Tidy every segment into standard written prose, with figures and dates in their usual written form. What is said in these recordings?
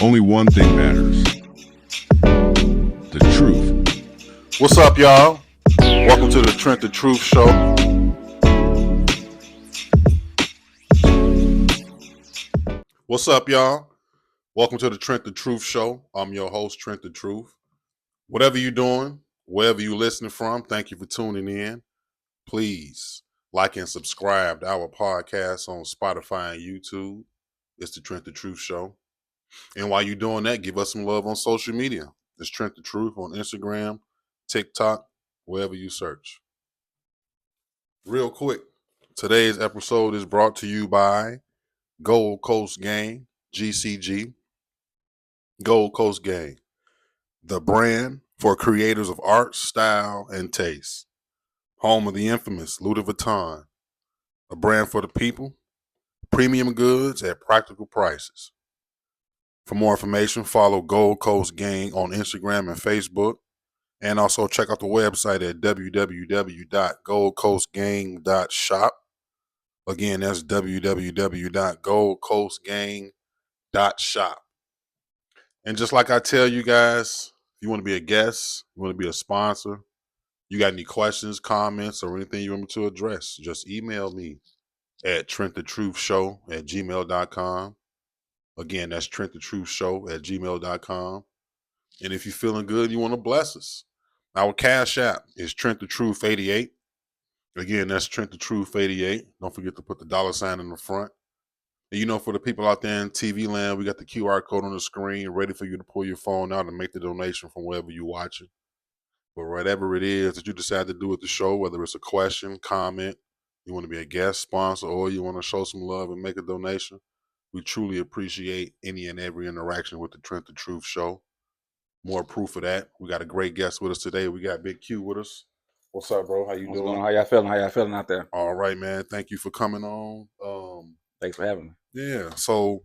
Only one thing matters. The truth. What's up, y'all? Welcome to the Trent the Truth Show. What's up, y'all? Welcome to the Trent the Truth Show. I'm your host, Trent the Truth. Whatever you're doing, wherever you're listening from, thank you for tuning in. Please like and subscribe to our podcast on Spotify and YouTube. It's the Trent the Truth Show. And while you're doing that, give us some love on social media. It's Trent the Truth on Instagram, TikTok, wherever you search. Real quick, today's episode is brought to you by Gold Coast Gang, GCG. Gold Coast Gang, the brand for creators of art, style, and taste. Home of the infamous Louis Vuitton, a brand for the people, premium goods at practical prices. For more information, follow Gold Coast Gang on Instagram and Facebook, and also check out the website at www.goldcoastgang.shop. Again, that's www.goldcoastgang.shop. And just like I tell you guys, if you want to be a guest, you want to be a sponsor, you got any questions, comments, or anything you want me to address, just email me at trentthetruthshow@gmail.com. Again, that's trentthetruthshow@gmail.com. And if you're feeling good, you want to bless us, our Cash App is TrentTheTruth88. Again, that's TrentTheTruth88. Don't forget to put the $ in the front. And for the people out there in TV land, we got the QR code on the screen ready for you to pull your phone out and make the donation from wherever you're watching. But whatever it is that you decide to do with the show, whether it's a question, comment, you want to be a guest sponsor, or you want to show some love and make a donation, we truly appreciate any and every interaction with the Trent the Truth Show. More proof of that. We got a great guest with us today. We got Big Q with us. What's up, bro? How you What's doing? going on? How y'all feeling? How y'all feeling out there? All right, man. Thank you for coming on. Thanks for having me. Yeah. So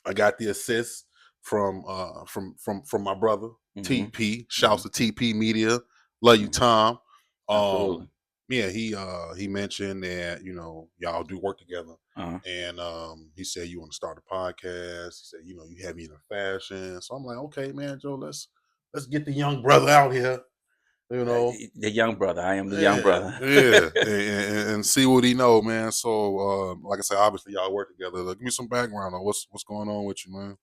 I got the assist from my brother, TP. Shouts to TP Media. Love you, Tom. Absolutely. Yeah, he mentioned that, y'all do work together. And he said you want to start a podcast. He said, you heavy into fashion. So I'm like, okay, man, Joe, let's get the young brother out here. The young brother. I am the young brother. Yeah, and see what he know, man. So, like I said, obviously y'all work together. Give me some background on what's going on with you, man.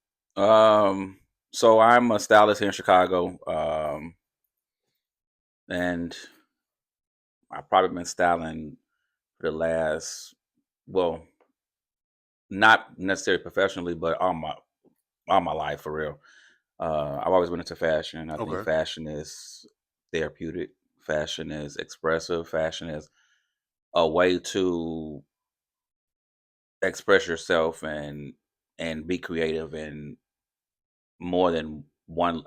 So I'm a stylist here in Chicago, and I've probably been styling for the last, well, not necessarily professionally, but all my life for real. I've always been into fashion. I think fashion is therapeutic. Fashion is expressive. Fashion is a way to express yourself and be creative in more than one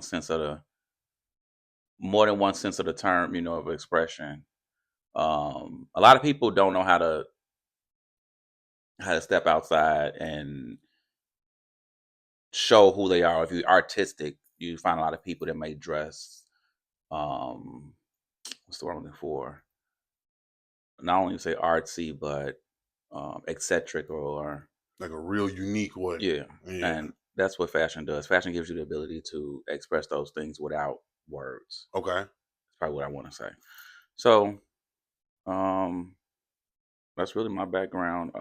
sense of the term, of expression. A lot of people don't know how to step outside and show who they are. If you're artistic, you find a lot of people that may dress what's the word I'm looking for? Not only say artsy, but eccentric or like a real unique way. Yeah. And that's what fashion does. Fashion gives you the ability to express those things without words. Okay. That's probably what I want to say. So, that's really my background.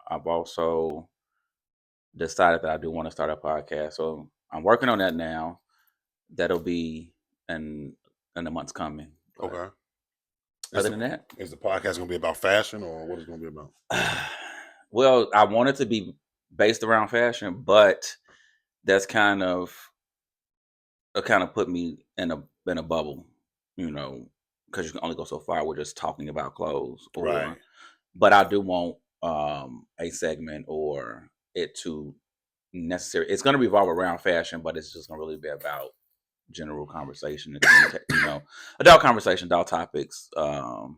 I've also decided that I do want to start a podcast. So I'm working on that now. That'll be in the months coming. But okay. Other than that, is the podcast going to be about fashion, or what is it going to be about? Well, I want it to be based around fashion, but that's kind of put me in a bubble, because you can only go so far with just talking about clothes. Right. But I do want a segment or it to necessary. It's going to revolve around fashion, but it's just going to really be about general conversation, adult conversation, adult topics. I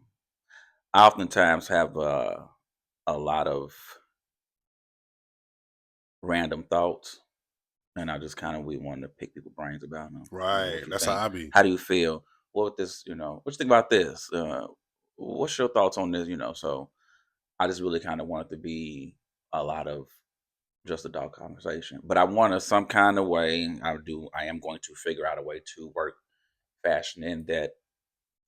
oftentimes have a lot of random thoughts, and I just we wanted to pick people's brains about them. Right. That's how I be. How do you feel? What this, what you think about this? What's your thoughts on this? So I just really kind of want it to be a lot of just adult conversation. But I want to some kind of way. I am going to figure out a way to work fashion in that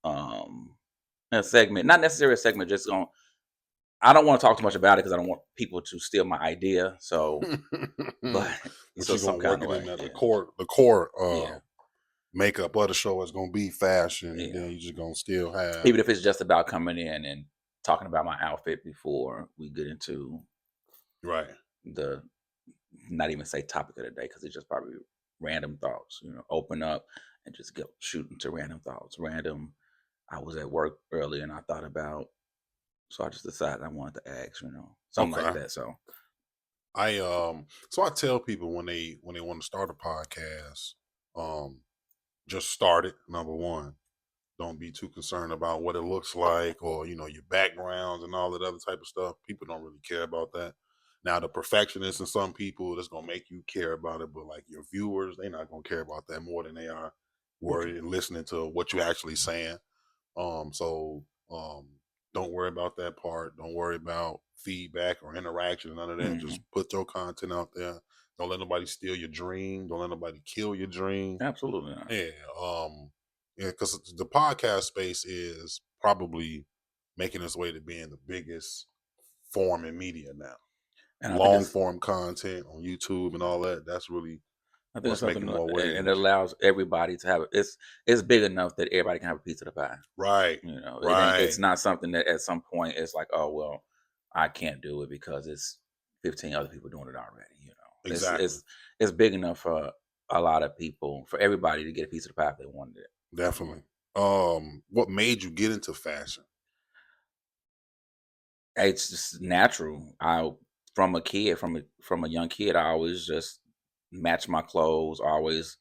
a segment, not necessarily a segment. Just on. I don't want to talk too much about it because I don't want people to steal my idea. So, but But so you're some gonna kind work of it in way, that yeah, the core yeah, makeup of the show is gonna be fashion, and yeah. then you're just gonna still have Even if it's just about coming in and talking about my outfit before we get into right. the not even say topic of the day because it's just probably random thoughts. Open up and just go shooting to random thoughts. Random. I was at work earlier and I thought about, so I just decided I wanted to ask, something like Okay. that. So So I tell people when they want to start a podcast, um, just start it. Number one, don't be too concerned about what it looks like or your backgrounds and all that other type of stuff. People don't really care about that. Now the perfectionists and some people that's gonna make you care about it, but like your viewers, they're not gonna care about that more than they are worried and listening to what you're actually saying. So don't worry about that part. Don't worry about feedback or interaction, none of that. mhm, Just put your content out there. Don't let nobody steal your dream. Don't let nobody kill your dream. absolutely not. Yeah. Yeah, because the podcast space is probably making its way to being the biggest form in media now. And Long form content on YouTube and all that. That's really I think it's what's something, making more and it waves. allows everybody to have it. It's big enough that everybody can have a piece of the pie. Right. It ain't. It's Right. not something that at some point it's like, oh well, I can't do it because it's 15 other people doing it already. It's Exactly. it's big enough for a lot of people, for everybody to get a piece of the pie if they wanted it. Definitely. What made you get into fashion? It's just natural. I from a kid, from a young kid, I always just matched my clothes. I always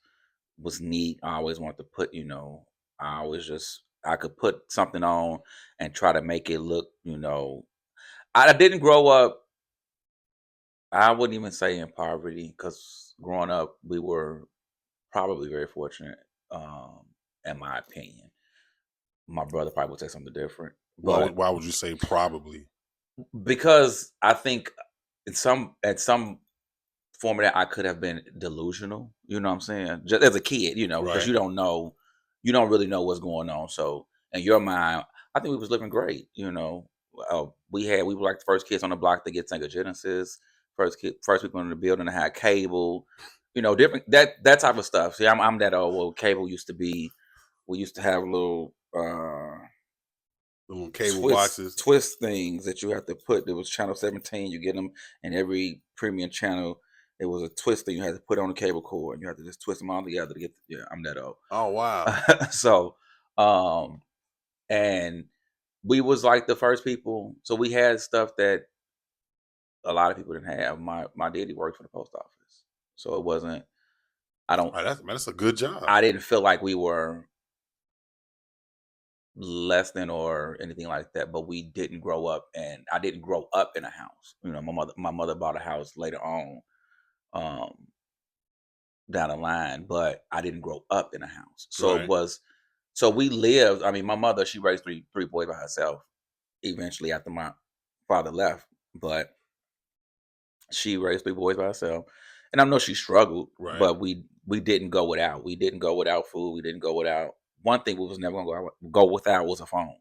was neat. I always wanted to put, I always just I could put something on and try to make it look, I didn't grow up. I wouldn't even say in poverty because growing up we were probably very fortunate. In my opinion, my brother probably would say something different, but Why would you say probably? because I think at some form of that I could have been delusional. You know what I'm saying? Just as a kid, because Right. you don't really know what's going on. So in your mind, I think we was living great. We were like the first kids on the block to get Sega Genesis. First people in the building that had cable. Different that type of stuff. See, I'm that old. Well, cable used to be. We used to have little The little cable twist boxes. twist things that you have to put. There was channel 17. You get them in every premium channel. It was a twist that you had to put on the cable cord. You had to just twist them all together to get. Yeah, I'm that old. Oh wow. So, um, and we was like the first people. So we had stuff that a lot of people didn't have. My daddy worked for the post office, so it wasn't. I don't. Oh, that's a good job. I didn't feel like we were less than or anything like that, but we didn't grow up, and I didn't grow up in a house. My mother bought a house later on, um down the line, but I didn't grow up in a house. Right. So we lived. I mean, my mother, she raised three boys by herself eventually after my father left, but she raised three boys by herself. And I know she struggled, Right. but we didn't go without. We didn't go without food. We didn't go without. One thing we was never gonna go without was a phone.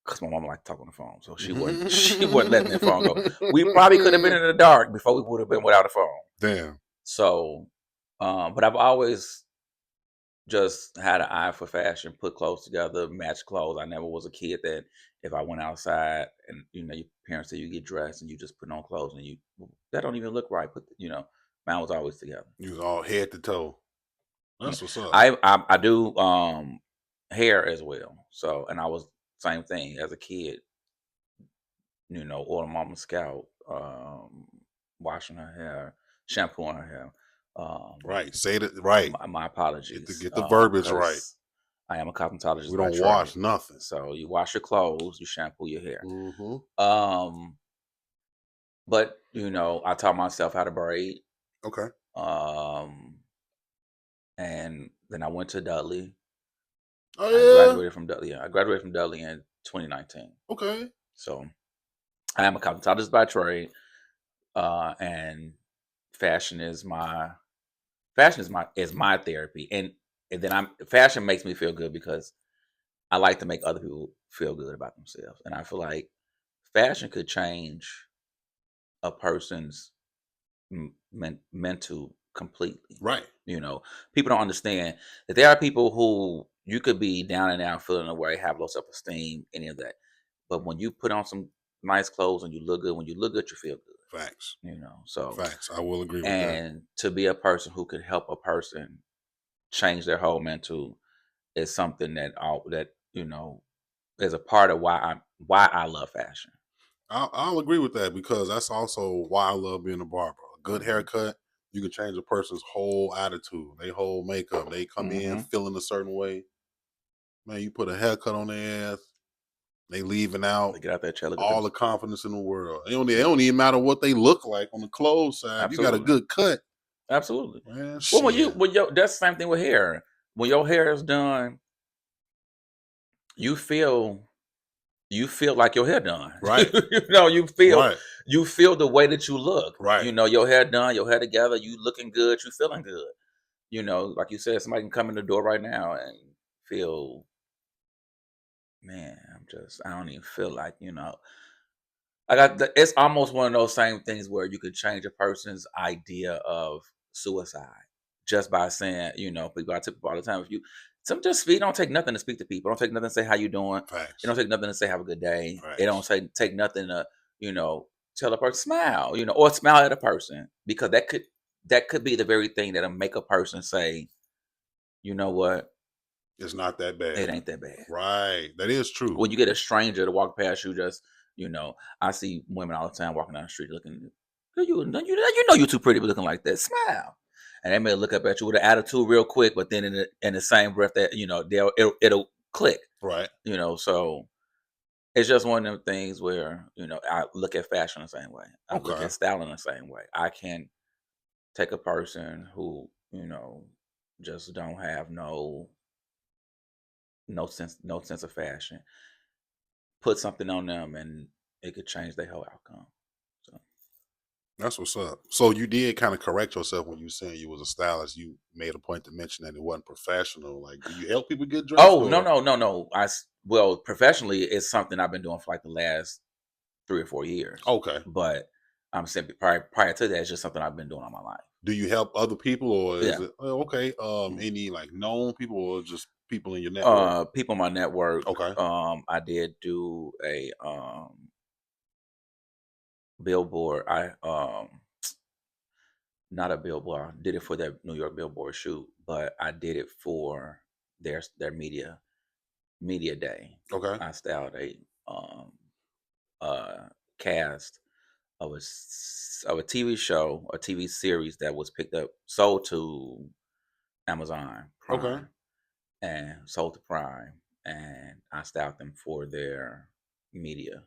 Because my mama liked to talk on the phone, so she wasn't letting that phone go. We probably could have been in the dark before we would have been without a phone. Damn. So, but I've always just had an eye for fashion, put clothes together, match clothes. I never was a kid that if I went outside and your parents say you get dressed and you just put on clothes and that don't even look right. Mine was always together. You was all head to toe. Yeah. That's what's up. I do hair as well. So, and I was same thing as a kid. Order mama's scalp, washing her hair, shampooing her hair. Right. Say that right. My apologies. Get the verbiage right. 'Cause I am a cosmetologist We by don't wash trade. nothing. So you wash your clothes, you shampoo your hair. Mm-hmm. But I taught myself how to braid. Okay. And then I went to Dudley. Oh I yeah. graduated from Dudley. I graduated from Dudley in 2019. Okay. So I am a cosmetologist by trade. And fashion is my therapy, and then fashion makes me feel good because I like to make other people feel good about themselves, and I feel like fashion could change a person's mental completely. Right. People don't understand that there are people who you could be down and out, feeling away, have low self-esteem, any of that. But when you put on some nice clothes and you look good, when you look good, you feel good. Facts. So Facts. I will agree with that. and to be a person who could help a person change their whole mental is something that is a part of why I love fashion. I'll agree with that because that's also why I love being a barber. A good Mm-hmm. haircut, you can change a person's whole attitude, their whole makeup. They come in feeling a certain way. Man, you put a haircut on their ass, they leaving out They get out there, all the confidence in the world. It don't even matter what they look like on the clothes side. If you got a Absolutely. good cut. Absolutely. Man, Well, shit. that's the same thing with hair. When your hair is done, you feel like your hair done. Right. You feel the way that you look. Right. Your hair done, your hair together, you looking good, you feeling good. Like you said, somebody can come in the door right now and feel, man, I don't even feel like, it's almost one of those same things where you could change a person's idea of suicide just by saying, people I tell people all the time, if you just speak, it don't take nothing to speak to people. It don't take nothing to say how you doing. Facts. It don't take nothing to say have a good day. Facts. It don't take nothing to, tell a person smile, or smile at a person, because that could be the very thing that'll make a person say, you know what? It's not that bad. It ain't that bad. Right. That is true. When you get a stranger to walk past you, just I see women all the time walking down the street looking. You know you're too pretty, but looking like that. Smile, and they may look up at you with an attitude real quick, but then in the same breath that it'll click. Right. So it's just one of them things where I look at fashion the same way. I look at styling the same way. I can take a person who just don't have no sense of fashion, put something on them, and it could change their whole outcome. So that's what's up. So you did kind of correct yourself when you were saying you was a stylist. You made a point to mention that it wasn't professional. Like, do you help people get dressed? Oh, no. Well, professionally, it's something I've been doing for like the last 3 or 4 years. Okay. But I'm simply prior to that, it's just something I've been doing all my life. Do you help other people, or is Yeah. it okay? Any like known people, or just people in your network? People in my network. Okay. I did do a billboard. Not a billboard. I did it for their New York billboard shoot, but I did it for their media day. Okay. I styled a cast of a TV show, a TV series that was sold to Amazon Prime. Okay. And sold to Prime, and I styled them for their media.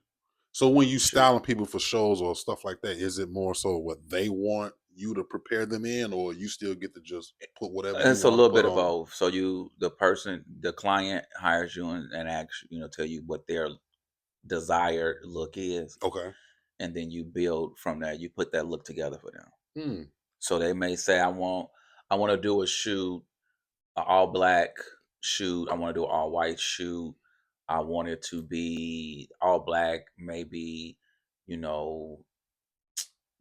So when you styling people for shows or stuff like that, is it more so what they want you to prepare them in, or you still get to just put whatever you want? It's a little bit of both. So the client hires you and asks, tell you what their desired look is. Okay. And then you build from that. You put that look together for them. Hmm. So they may say, I want to do a shoot, an all black shoot. I want to do an all white shoot. I want it to be all black, maybe, I'm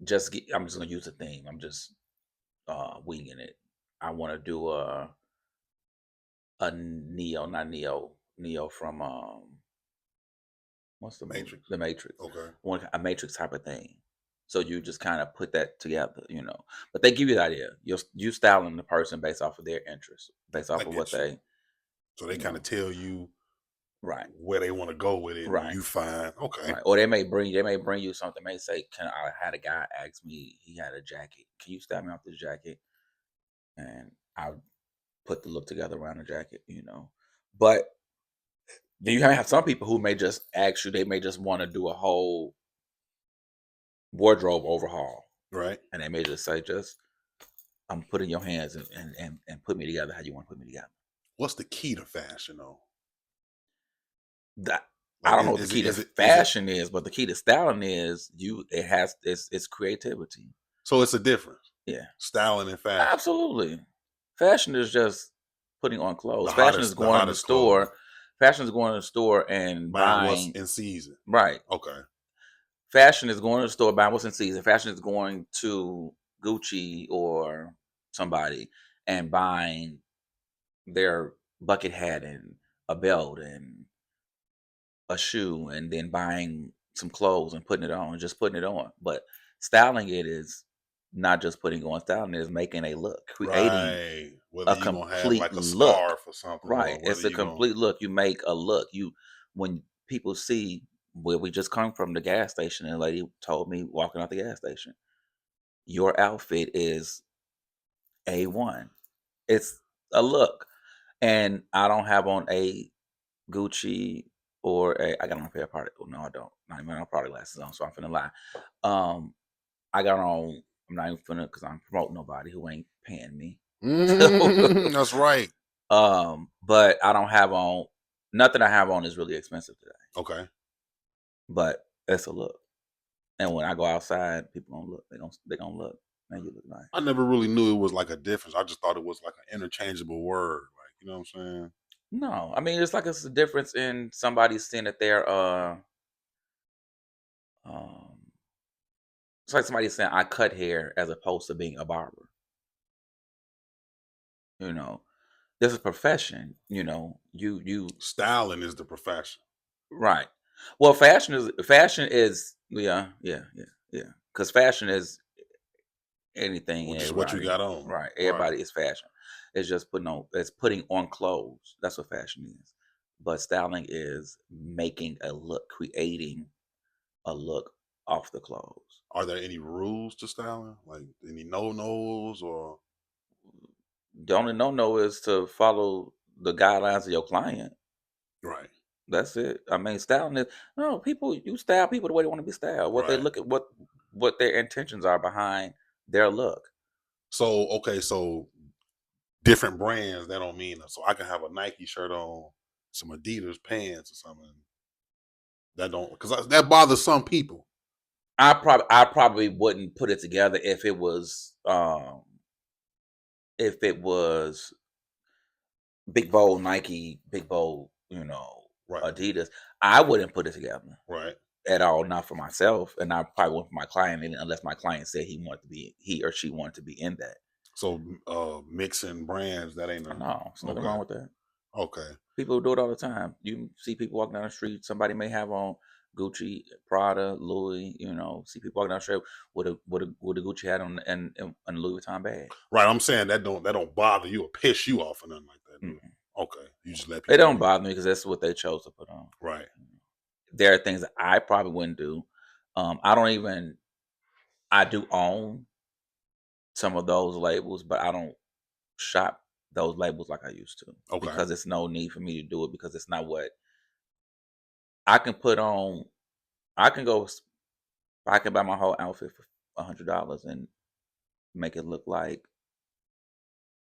just gonna use a theme. I'm just winging it. I want to do a Neo from what's the Matrix. movie? The Matrix. Okay. A Matrix type of thing. So you just kind of put that together, But they give you the idea. You styling the person based off of their interests, based off of what they. So they kind of tell you right where they want to go with it. Right. And you find okay. Right. Or they may bring you something. May say, I had a guy ask me, he had a jacket. Can you style me off this jacket? And I put the look together around the jacket, But then you have some people who may just ask you, they may just want to do a whole wardrobe overhaul. Right. And they may just say, I'm putting your hands and put me together how you want to put me together. What's the key to fashion though? I don't know what the key to fashion is, but the key to styling is it's creativity. So it's a difference. Yeah. Styling and fashion. Absolutely. Fashion is just putting on clothes. The Fashion is hottest going in the clothes. store. Fashion is going to the store and Buying what's buying. in season. Right. Okay. Fashion is going to the store buying what's in season. Fashion is going to Gucci or somebody and buying their bucket hat and a belt and a shoe and then buying some clothes and putting it on, just putting it on. But styling it is not just putting on. Styling it is making a look, creating Right. Whether a you're gonna have complete like a look. scarf or something, Right. or whether It's a you're gonna complete look. You make a look. You when people see where we just come from the gas station and a lady told me walking out the gas station, your outfit is A1. It's a look. And I don't have on a Gucci or I got on a pair of product. No, I don't. Not even on product glasses on, so I'm finna lie. Um, I got on. I'm not even finna because I'm promoting nobody who ain't paying me. That's right. But I don't have on nothing. I have on is really expensive today, Okay. but it's a look. And when I go outside, people gonna look. They gonna look. Man, you look nice. I never really knew it was like a difference. I just thought it was like an interchangeable word. Like, you know what I'm saying? No, I mean it's a difference in somebody saying that they're um it's like somebody saying I cut hair as opposed to being a barber. You know, there's a profession. You Styling is the profession. right. Well, fashion is yeah. Because fashion is anything and Which is what you everybody. got on. Right, Right. everybody is fashion. It's just putting on clothes. That's what fashion is. But styling is making a look, creating a look off the clothes. Are there any rules to styling? Like any no-nos or The only no is to follow the guidelines of your client. right. That's it. I mean, styling is no people. You style people the way they want to be styled. What they Right. look at, what their intentions are behind their look. So okay, so different brands that don't mean so I can have a Nike shirt on, some Adidas pants or something. That don't because that bothers some people. I probably wouldn't put it together if it was big bold Nike, big bold Right. Adidas. I wouldn't put it together Right. at all, not for myself, and I probably wouldn't for my client unless my client said he or she wanted to be in that. So mixing brands that ain't a No, there's nothing okay. wrong with that. Okay. People do it all the time. You see people walking down the street. Somebody may have on Gucci, Prada, Louis. See people walking down the street with a Gucci hat on and a Louis Vuitton bag. Right. I'm saying that don't bother you or piss you off or nothing like that, do it? Mm-mm. Okay. You just let It people don't be. bother me because that's what they chose to put on. Right. There are things that I probably wouldn't do. I don't even. I do own some of those labels, but I don't shop those labels like I used to Okay. because it's no need for me to do it because it's not what I can put on. I can go. I can buy my whole outfit for $100 and make it look like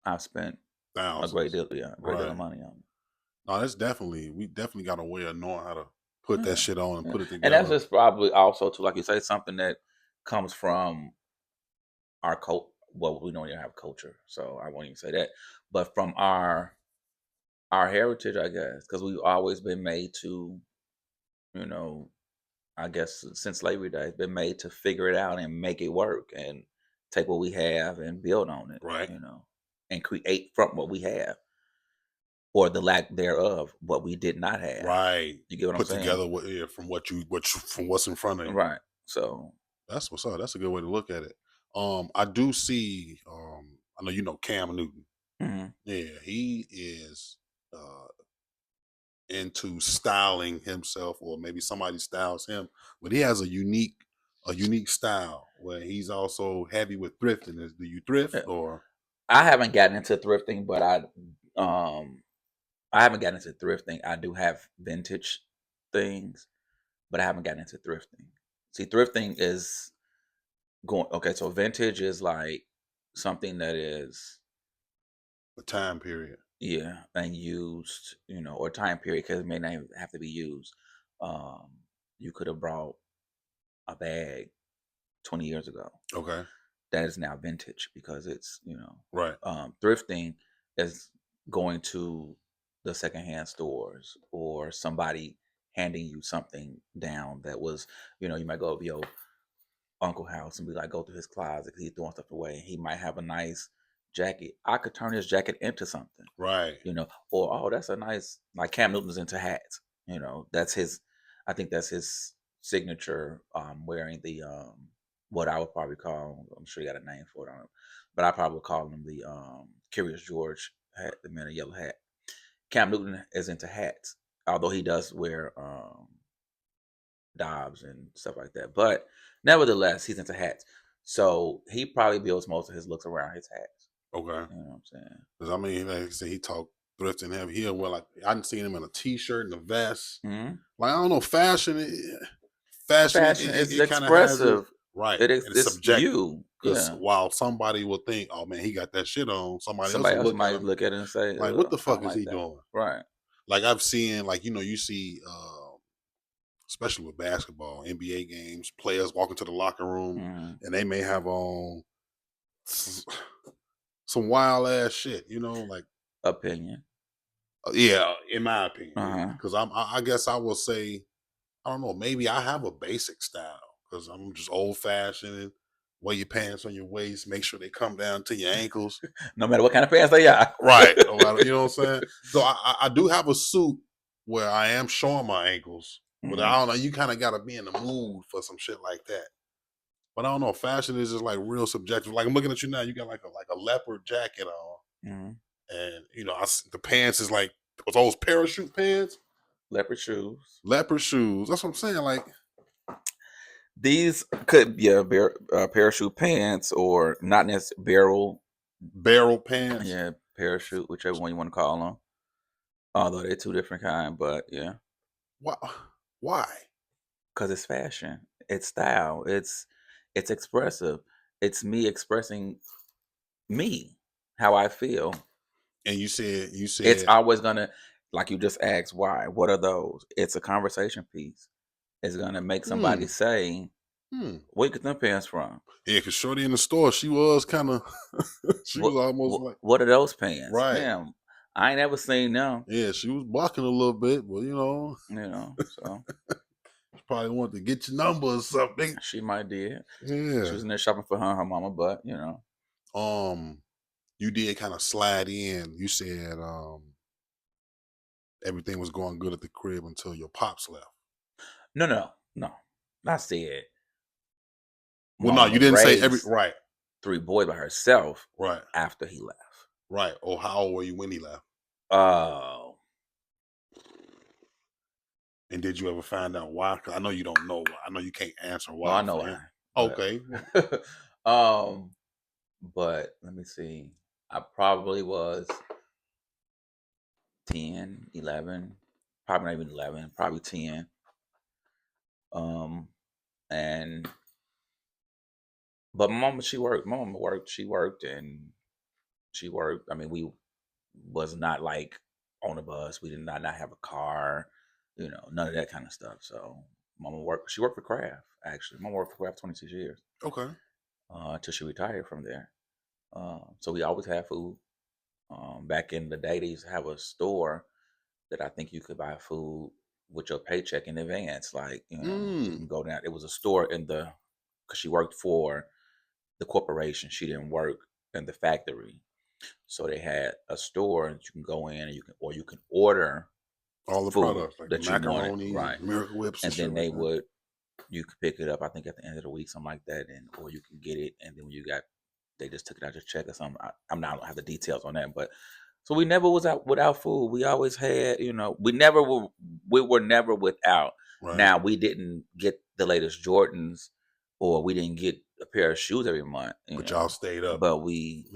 I've spent a great Thousands. deal, yeah, a great deal of Right. money on it. No, we definitely got a way of knowing how to put that Yeah, shit on and yeah. put it And that's together. just probably also too, like you say, something that comes from our cult. Well, we don't even have culture, so I won't even say that. But from our heritage, I guess, because we've always been made to, you know, I guess since slavery days, been made to figure it out and make it work and take what we have and build on it, Right. and create from what we have or the lack thereof, what we did not have. Right. You get what I'm Put saying? together from from what's in front of you. Right. So, That's what's up. That's a good way to look at it. I do see. I know you know Cam Newton. mhm. Yeah, he is into styling himself, or maybe somebody styles him, but he has a unique style where he's also heavy with thrifting. Do you thrift Yeah. or I haven't gotten into thrifting, but um I haven't gotten into thrifting. I do have vintage things, but I haven't gotten into thrifting. See, thrifting is going okay, so vintage is like something that is a time period? yeah, unused, or time period because it may not even have to be used. You could have brought a bag 20 years ago. Okay. that is now vintage because it's, Right. thrifting is going to the secondhand stores or somebody handing you something down that was, you might go over your uncle house and be like, go through his closet because he's throwing stuff away. He might have a nice jacket. I could turn his jacket into something, Right. or, oh, that's a nice, like Cam Newton's into hats. That's his, I think that's his signature, wearing the, what I would probably call, I'm sure you got a name for it, but I probably would call him the Curious George hat, the man in a yellow hat. Cam Newton is into hats, although he does wear Dobbs and stuff like that. But nevertheless, he's into hats. So he probably builds most of his looks around his hats. Okay. You know what I'm saying? Because I mean, like I said, he talked thrifting heavy. He'll wear like I didn't see him in a t-shirt and a vest. Mm-hmm. Like I don't know, fashion Fashion is it kind of has expressive. right. It is, And it's it's subjective. you. Because Yeah. while somebody will think, oh man, he got that shit on, somebody else Somebody will else look at might him look at it and say, like, what the I fuck don't is like he that. doing? Right. Like I've seen, like, you see, especially with basketball, NBA games, players walk into the locker room Mm-hmm. and they may have on some wild ass shit, like Opinion. yeah, in my opinion, Uh-huh. because I guess I will say, I don't know, maybe I have a basic style because I'm just old fashioned and wear your pants on your waist, make sure they come down to your ankles, No matter what kind of pants they are. right? You know what I'm saying? So I do have a suit where I am showing my ankles, but I don't know. You kind of got to be in the mood for some shit like that. But I don't know. Fashion is just like real subjective. Like I'm looking at you now. You got like a leopard jacket on, and the pants is like was those parachute pants, Leopard shoes. leopard shoes. That's what I'm saying. Like These could be parachute pants or not necessarily barrel pants. Yeah, parachute, whichever one you want to call them. Although they're two different kind, but yeah. Why? Because it's fashion, it's style, it's expressive. It's me expressing me, how I feel. And you said It's always gonna, like you just asked, why? What are those? It's a conversation piece. It's gonna make somebody say, where you get them pants from? Yeah, because Shorty in the store, she was kind of, she was almost like, what are those pants? Right. Damn, I ain't ever seen them. Yeah, she was blocking a little bit, but so she probably wanted to get your number or something. She might did. Yeah, she was in there shopping for her and her mama, but you did kind of slide in. You said everything was going good at the crib until your pops left. No. I said. Well, no, you didn't say right. 3 boys by herself. Right. After he left. Right. Oh, how old were you when he left? Oh. And did you ever find out why? Because I know you don't know. I know you can't answer why. Well, I know why. Okay. But let me see. I probably was 10, 11, probably not even 11, probably 10. But my mama, she worked. She worked. I mean, we was not like on a bus. We did not have a car, none of that kind of stuff. So mama worked. She worked for Kraft, actually. Mama worked for Kraft 26 years. Okay. Till she retired from there. So we always had food. Back in the day, they used to have a store that I think you could buy food with your paycheck in advance. Like, you can go down. It was a store because she worked for the corporation. She didn't work in the factory. So they had a store that you can go in and you can order all the food products like that you wanted, right? Miracle Whips, and then they would, you could pick it up. I think at the end of the week, something like that, or you can get it, and then when they just took it out your check or something. I don't have the details on that, but so we never was out without food. We always had, we were never without. Right. Now we didn't get the latest Jordans, or we didn't get a pair of shoes every month. But y'all stayed up. But we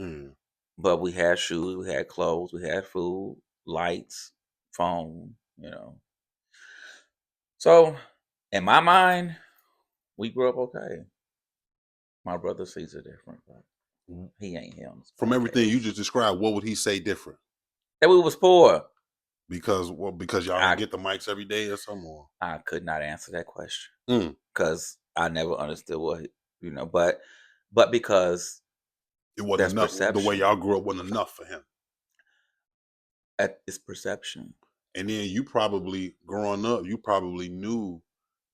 had shoes, we had clothes, we had food, lights, phone. So in my mind, we grew up okay. My brother sees it different, but he ain't him. From everything you just described, what would he say different? That we was poor. Because y'all didn't get the mics every day or something? Or? I could not answer that question because I never understood what, but but because It wasn't that's enough. The way perception. y'all grew up wasn't enough for him. It's perception. And then you probably, growing up, you probably knew,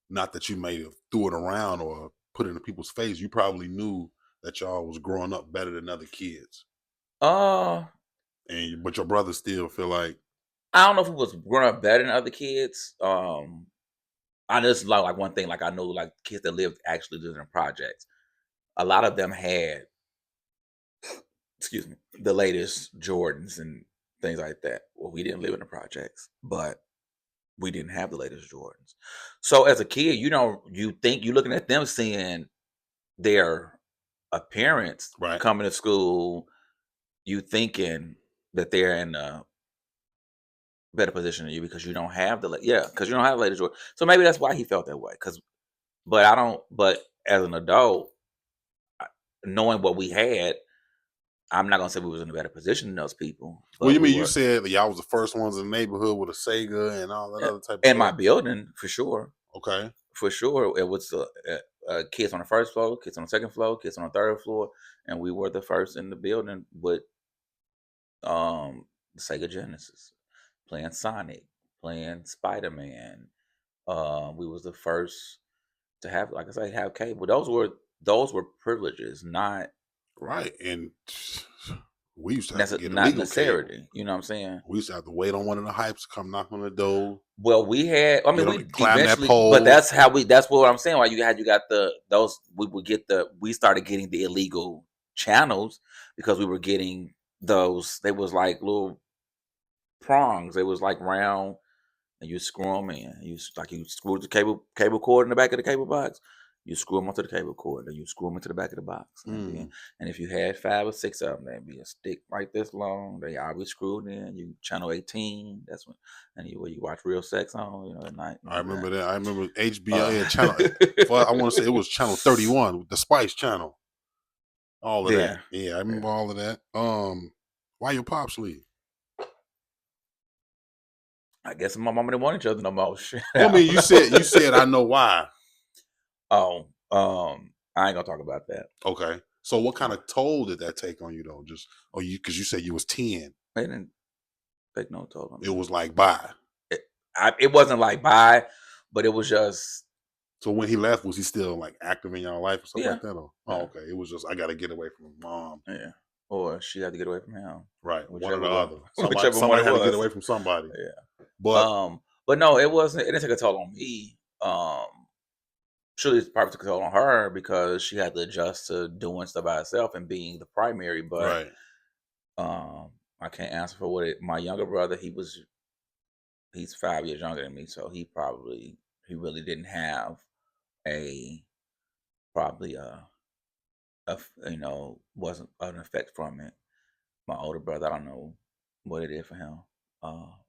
not that you may have threw it around or put it in people's face, you probably knew that y'all was growing up better than other kids. Uh, But your brother still feel like, I don't know if it was growing up better than other kids. I just like one thing. Like I know, like kids that actually lived in projects. A lot of them had, excuse me, the latest Jordans and things like that. Well, we didn't live in the projects, but we didn't have the latest Jordans. So as a kid, you think you're looking at them seeing their appearance right, coming to school, you thinking that they're in a better position than you because you don't have because you don't have the latest Jordan. So maybe that's why he felt that way. But I don't. But as an adult, knowing what we had, I'm not gonna say we was in a better position than those people, well, but you we mean you were said that y'all was the first ones in the neighborhood with a Sega and all that other type of in my stuff? building for sure. Okay. For sure, it was kids on the first floor, kids on the second floor, kids on the third floor, and we were the first in the building with the Sega Genesis, playing Sonic, playing Spider Man. We was the first to have, like I say, have cable. Those were privileges, not Right. And we used to have to get not illegal cable. necessity. You know what I'm saying? We used to have to wait on one of the hypes to come knock on the door, Well, we had. I mean, get on we it, climb that eventually, but pole. that's how we. That's what I'm saying. Why you got those. We would get We started getting the illegal channels because we were getting those. They was like little prongs. They was like round, and you screw them in. You screw the cable cord in the back of the cable box. You screw them onto the cable cord, and you screw them into the back of the box. And if you had 5 or 6 of them, they'd be a stick right this long. They all be screwed in. You channel 18. That's when, and you watch real sex on, at night. I remember that. I remember HBO Uh, had channel. I want to say it was channel 31, the Spice Channel. All of that. yeah, Yeah, I remember yeah. all of that. Why your pops leave? I guess my mama didn't want each other no more. Shit. Well, I mean, you said I know why. Oh, I ain't gonna talk about that. Okay. So what kind of toll did that take on you though? Because you said you was 10. They didn't take no toll on It me. was like bye. It wasn't like bye, but it was just. So when he left, was he still like active in your life or something Yeah. like that? Or? Yeah. Oh, okay. It was just I got to get away from mom. Yeah. Or she had to get away from him. Right. One or Whichever the one. other. Whichever one Somebody it had to was. get away from somebody. Yeah. But no, it wasn't. It didn't take a toll on me. Surely it's probably took a toll on her because she had to adjust to doing stuff by herself and being the primary. But right. I can't answer for what my younger brother. He's 5 years younger than me, so he really didn't have a probably wasn't an effect from it. My older brother, I don't know what it is for him.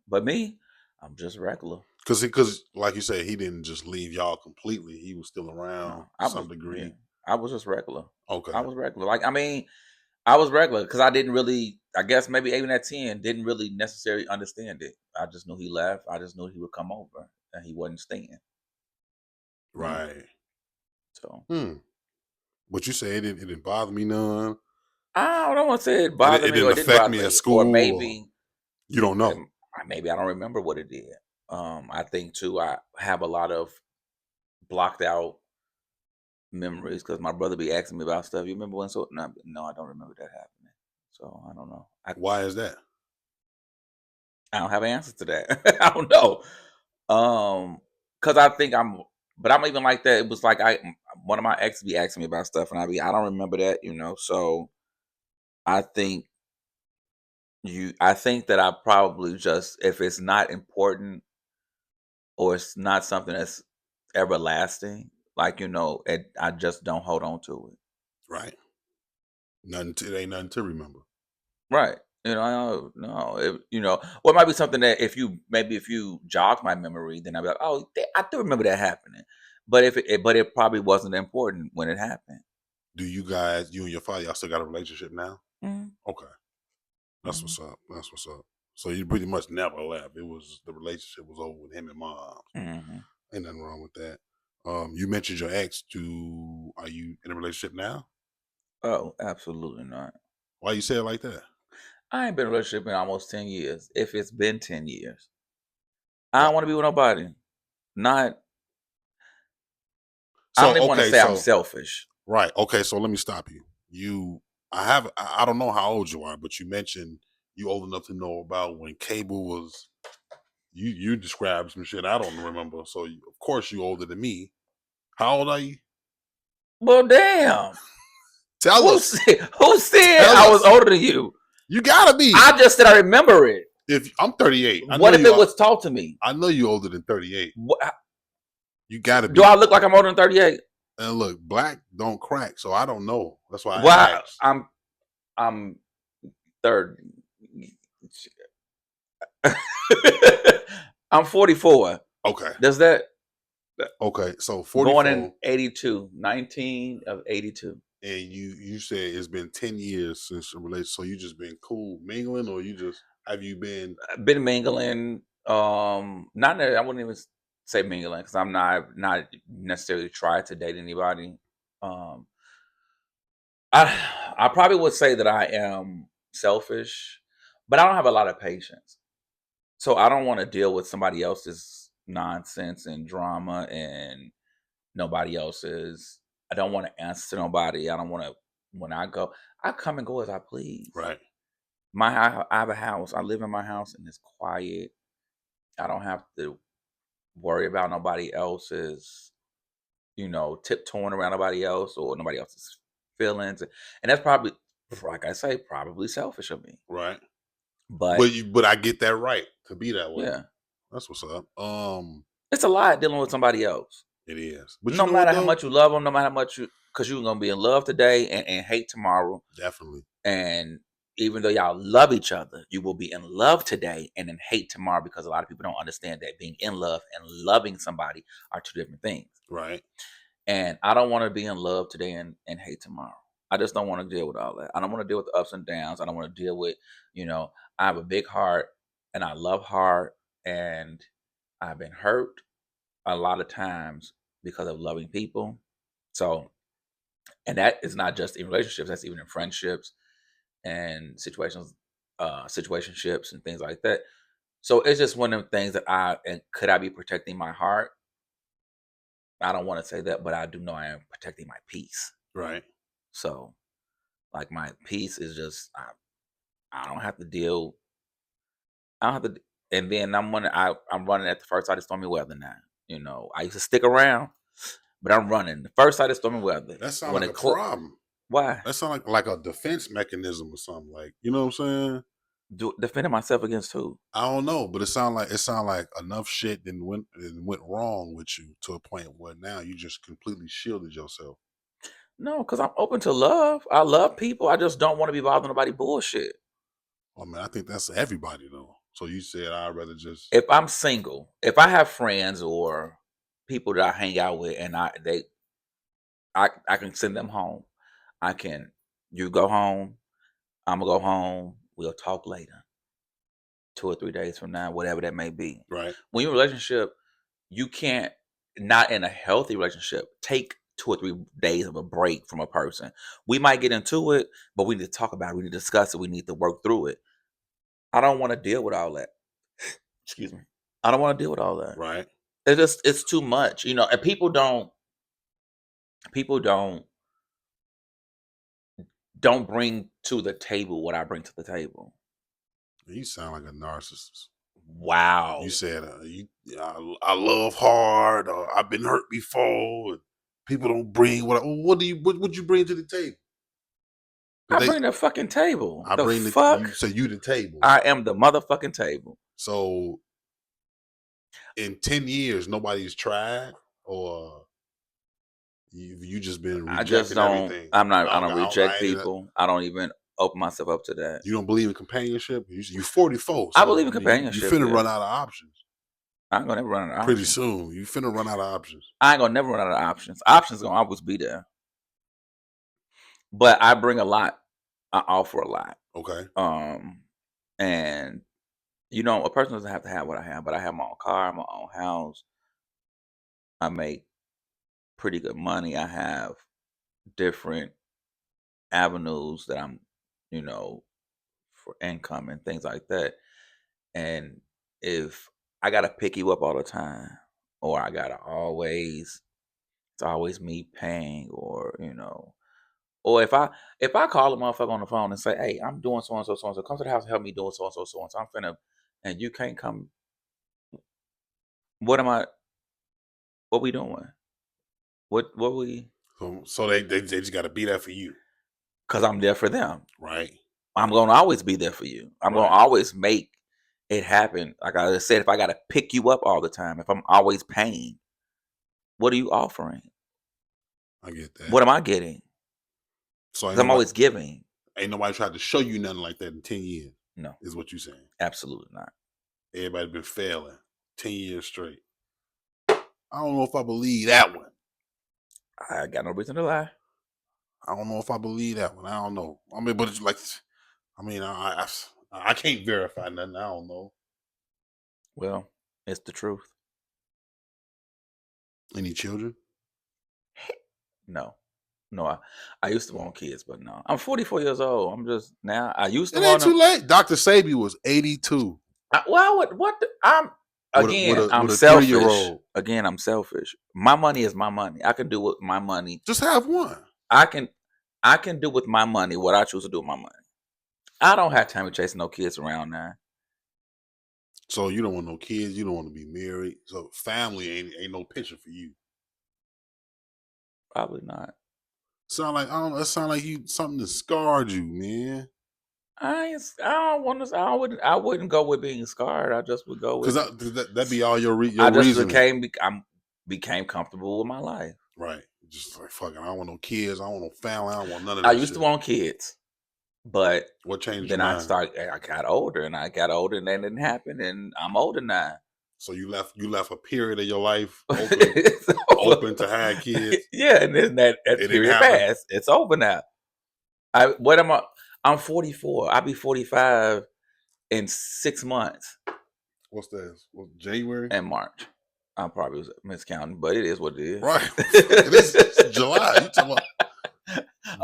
But me, I'm just regular. Because like you said, he didn't just leave y'all completely. He was still around No, to some degree. yeah, I was just regular. Okay. I was regular. Like, I mean, I was regular because I didn't really, I guess maybe even at 10, didn't really necessarily understand it. I just knew he left. I just knew he would come over and he wasn't staying. Right. So. But you say it didn't bother me none. I don't want to say it bothered It me or didn't it didn't affect bother me me. at Or school. maybe You don't know. maybe I don't remember what it did. I think too, I have a lot of blocked out memories because my brother be asking me about stuff. You remember when? So no, I don't remember that happening. So I don't know. Why is that? I don't have an answer to that. I don't know. Because I think but I'm even like that. It was like one of my exes be asking me about stuff, and I don't remember that. So I think I think that I probably just, if it's not important or it's not something that's everlasting, like I just don't hold on to it. Right. It ain't nothing to remember. Right. No. Well, it might be something that if you jog my memory, then I'd be like, oh, I do remember that happening. But but it probably wasn't important when it happened. Do you guys, you and your father, y'all still got a relationship now? Mm-hmm. Okay. That's Mm-hmm. what's up. That's what's up. So you pretty much never left. It was the relationship was over with him and mom. Mm-hmm. Ain't nothing wrong with that. You mentioned your ex. Are you in a relationship now? Oh, absolutely not. Why you say it like that? I ain't been in a relationship in almost 10 years. If it's been 10 years, I Why? don't want to be with nobody. Not. I So don't even want to okay, say I'm so selfish. right, okay. So let me stop you. I don't know how old you are, but you mentioned you old enough to know about when cable was. You described some shit I don't remember. So of course you older than me. How old are you? Well, damn. Tell Who us. said, who said Tell I was us. older than you? You gotta be. I just said I remember it. If I'm 38, I know What if you it are. was taught to me? I know you older than 38. What, You gotta do be. I look like I'm older than 38? And look, black don't crack, so I don't know. That's why I Why asked. I'm 30. I'm 44. Okay. Does that Okay. So born in 44, 82, 19 of 82. and you said it's been 10 years since your relationship. So you just been cool mingling, or you just have you been I've been mingling. Not that I wouldn't even say mingling because I'm not necessarily tried to date anybody. Um, I probably would say that I am selfish, but I don't have a lot of patience. So I don't want to deal with somebody else's nonsense and drama and nobody else's. I don't want to answer to nobody. I don't want to. When I go, I come and go as I please. right? I have a house. I live in my house and it's quiet. I don't have to worry about nobody else's, tiptoeing around nobody else or nobody else's feelings. And that's probably, like I say, probably selfish of me. Right. But But I get that right to be that way. yeah, That's what's up. it's a lot dealing with somebody else. It is. But you No know what matter how though? much you love them, no matter how much because you're gonna be in love today and hate tomorrow. Definitely. And even though y'all love each other, you will be in love today and then hate tomorrow because a lot of people don't understand that being in love and loving somebody are two different things. Right. And I don't want to be in love today and hate tomorrow. I just don't want to deal with all that. I don't want to deal with the ups and downs. I don't want to deal with, I have a big heart and I love hard and I've been hurt a lot of times because of loving people. So, and that is not just in relationships, that's even in friendships and situationships and things like that. So it's just one of them things that and could I be protecting my heart? I don't want to say that, but I do know I am protecting my peace. Right. So, like my peace is just I don't have to deal. I don't have to. And then I'm running at the first side of stormy weather now. I used to stick around, but I'm running the first side of stormy weather. That sounds When like it a problem. why That sounds like a defense mechanism or something. Like, you know what I'm saying? defending myself against who? I don't know, but it sound like enough shit went wrong with you to a point where now you just completely shielded yourself. No, because I'm open to love. I love people. I just don't want to be bothered nobody bullshit. I mean, I think that's everybody though. So you said I'd rather just If I'm single, if I have friends or people that I hang out with, and I can send them home. I can. You go home. I'm gonna go home. We'll talk later, 2 or 3 days from now, whatever that may be. right. When you're in a relationship, you can't, not in a healthy relationship, take 2 or 3 days of a break from a person. We might get into it, but we need to talk about it. We need to discuss it. We need to work through it. I don't want to deal with all that. Excuse me. I don't want to deal with all that. Right. It's too much, and people don't bring to the table what I bring to the table. You sound like a narcissist. Wow. You said I love hard, or I've been hurt before. And people don't bring what would you bring to the table? I bring the fucking table. I The bring the fuck? you say you the table. I am the motherfucking table. So in 10 years, nobody's tried, or you just been I just rejecting don't. everything. I don't reject I- people. I don't even open myself up to that. You don't believe in companionship. You 44, I so believe in you companionship. finna Yeah, run out of options I ain't gonna never run out of pretty options. soon. You finna run out of options. I ain't gonna never run out of options. Options gonna always be there. But I bring a lot. I offer a lot. Okay. And a person doesn't have to have what I have, but I have my own car, my own house. I make pretty good money. I have different avenues that I'm, you know, for income and things like that. And if I gotta pick you up all the time, or I gotta always it's always me paying, or or if I call a motherfucker on the phone and say, "Hey, I'm doing so and so, so and so, come to the house and help me doing so and so, so and so, I'm finna," and you can't come, what am I? What we doing? What we? So they just got to be there for you, Because I'm there for them. right? I'm gonna always be there for you. I'm gonna Right. always make it happen. Like I just said, if I gotta pick you up all the time, if I'm always paying, what are you offering? I get that. What am I getting? So 'Cause I'm always giving. ain't nobody tried to show you nothing like that in 10 years. No, Is what you saying? absolutely not. Everybody been failing 10 years straight. I don't know if I believe that one. I got no reason to lie. I don't know if I believe that one. I don't know. I mean, but it's like, I mean, I can't verify nothing. I don't know. Well, it's the truth. Any children? No. No, I used to want kids, but no. I'm 44 years old. I'm just now. I used to It ain't want too them. late. Dr. Sabi was 82 Again, I'm with a selfish. 3-year-old. Again, I'm selfish. My money is my money. I can do with my money. Just have one. I can do with my money what I choose to do with my money. I don't have time to chase no kids around now. So you don't want no kids. You don't want to be married. So family ain't no picture for you. Probably not. Sound like I don't. That sound like you something that scarred you, man. I don't want to. I wouldn't go with being scarred. I just would go with. Because that be all your I just reasoning. became comfortable with my life. Right. Just like fucking. I don't want no kids. I don't want no family. I don't want none of I that used to shit. want kids, but What changed then your I mind? got older, and that didn't happen, and I'm older now. So you left a period of your life It's over. open to have kids. Yeah, and then that It didn't period happen. passed. It's over now. I'm 44. I'll be 45 in 6 months. What's that? What, January? And March. I probably was miscounting, but it is what it is. Right. It is July. You talking about?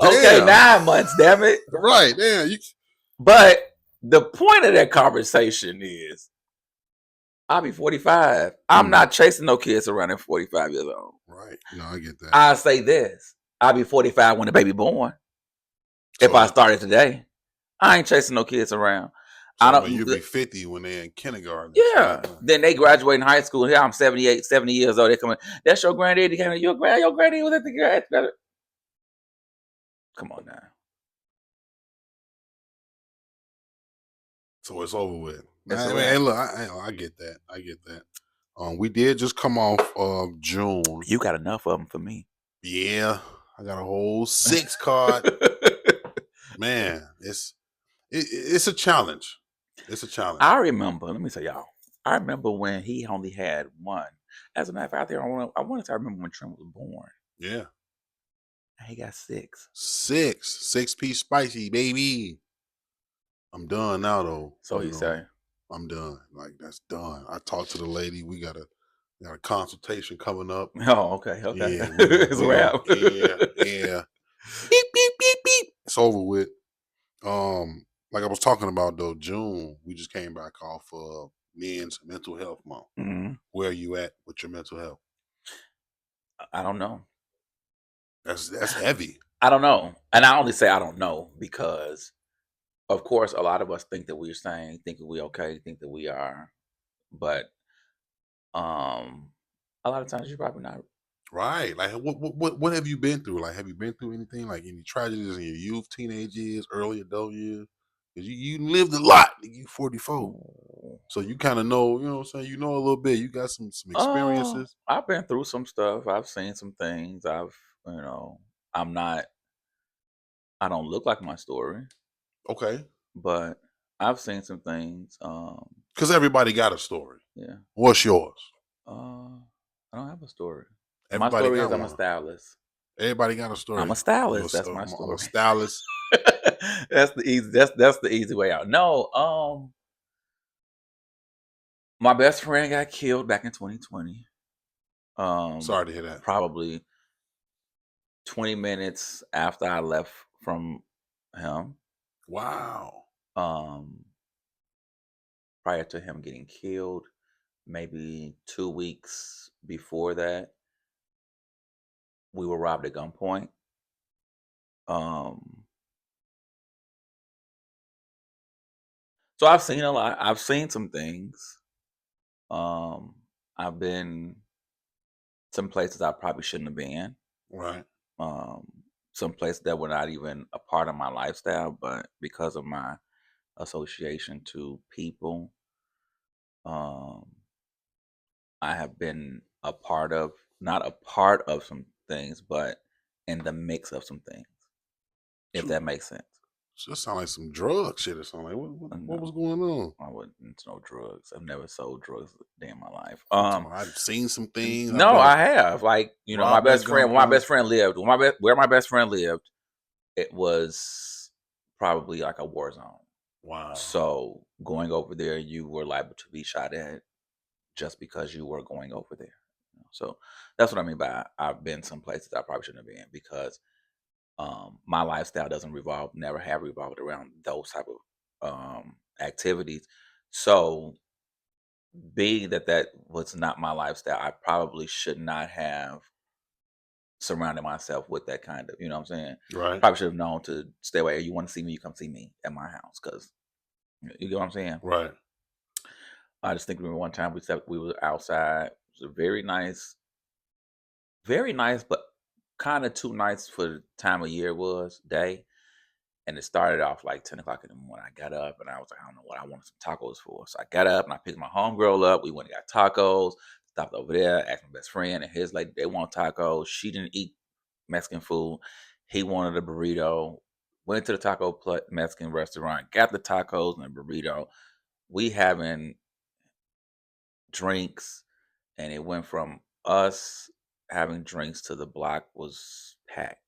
Okay, Damn. 9 months, damn it. Right. Damn. But the point of that conversation is, I'll be 45. I'm not chasing no kids around at 45 years old. Right. No, I get that. I say this. I'll be 45 when the baby born. If I started today, I ain't chasing no kids around. So you'll be 50 when they're in kindergarten. Yeah. Then they graduate in high school. Here I'm 78, 70 years old. They come in. That's your granddaddy. Your granddaddy was at the grad. Come on now. So it's over with. Hey, look, I get that. I get that. We did just come off of June. You got enough of them for me. Yeah, I got a whole 6 card. Man, it's a challenge. It's a challenge. I remember. Let me tell y'all. I remember when he only had one. As a matter of fact, I wanted to remember when Trent was born. Yeah. He got 6. 6-piece spicy, baby. I'm done now though. So he say. I'm done. Like that's done. I talked to the lady. We got a consultation coming up. Oh, okay. Yeah, It's a wrap. Yeah. Beep, beep, beep, beep. It's over with. Like I was talking about though, June, we just came back off of Men's Mental Health Month. Mm-hmm. Where are you at with your mental health? I don't know. That's heavy. I don't know. And I only say I don't know because, of course, a lot of us think that we're sane, think that we're okay, think that we are. But a lot of times you're probably not. Right. Like what have you been through? Like have you been through anything? Like any tragedies in your youth, teenage years, early adult years? Because you lived a lot. You 44. So you kind of know, you know what I'm saying? You know a little bit. You got some experiences. I've been through some stuff. I've seen some things. I don't look like my story. Okay. But I've seen some things. Because everybody got a story. Yeah. What's yours? I don't have a story. Everybody my story got is I'm one. a stylist. Everybody got a story. I'm a stylist. That's my story. I'm a stylist. That's the easy way out. No, my best friend got killed back in 2020. Sorry to hear that. Probably 20 minutes after I left from him. Wow. Prior to him getting killed, maybe 2 weeks before that, we were robbed at gunpoint. So I've seen a lot. I've seen some things. I've been some places I probably shouldn't have been. Right. Some places that were not even a part of my lifestyle, but because of my association to people, um, I have been a part of, not a part of some things, but in the mix of some things, if Shoot, that makes sense. just sound like some drug shit or something. Like, what was going on? I wouldn't into no drugs. I've never sold drugs a day in my life. I'm talking about, I've seen some things. I've No, been I have. Like, my robbed at best friend, when my gunpoint. best friend lived, where my best friend lived, it was probably like a war zone. Wow. So going over there, you were liable to be shot at just because you were going over there. So that's what I mean by I've been some places I probably shouldn't have been, because my lifestyle doesn't never have revolved around those type of activities. So being that was not my lifestyle, I probably should not have surrounded myself with that kind of, you know what I'm saying? Right. Probably should have known to stay away. You want to see me, you come see me at my house, because you get what I'm saying? Right. I just think one time we were outside. It was a very nice, but kind of too nice for the time of year it was, day. And it started off like 10 o'clock in the morning. I got up and I was like, I don't know what I wanted some tacos for. So I got up and I picked my homegirl up. We went and got tacos, stopped over there, asked my best friend and his lady, they want tacos. She didn't eat Mexican food. He wanted a burrito. Went to the Mexican restaurant, got the tacos and a burrito. We having drinks, and it went from us having drinks to the block was packed.